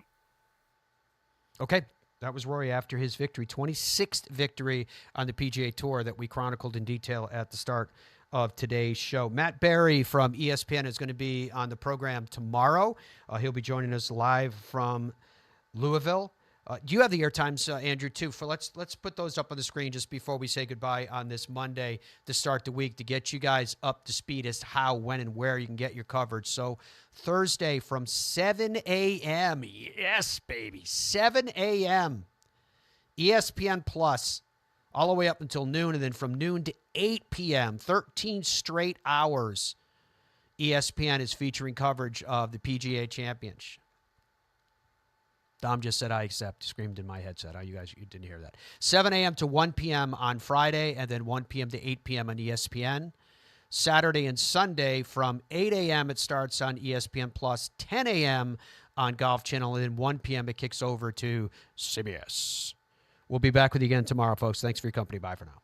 Okay. That was Rory after his victory, 26th victory on the PGA Tour that we chronicled in detail at the start of today's show. Matt Barry from ESPN is going to be on the program tomorrow. He'll be joining us live from Louisville. Do you have the air times, Andrew, too? Let's put those up on the screen just before we say goodbye on this Monday to start the week, to get you guys up to speed as to how, when, and where you can get your coverage. So Thursday from 7 a.m. Yes, baby. 7 a.m. ESPN Plus all the way up until noon, and then from noon to 8 p.m., 13 straight hours, ESPN is featuring coverage of the PGA Championship. Dom just said, I accept, screamed in my headset. Oh, you didn't hear that. 7 a.m. to 1 p.m. on Friday, and then 1 p.m. to 8 p.m. on ESPN. Saturday and Sunday from 8 a.m. it starts on ESPN Plus, 10 a.m. on Golf Channel, and then 1 p.m. it kicks over to CBS. We'll be back with you again tomorrow, folks. Thanks for your company. Bye for now.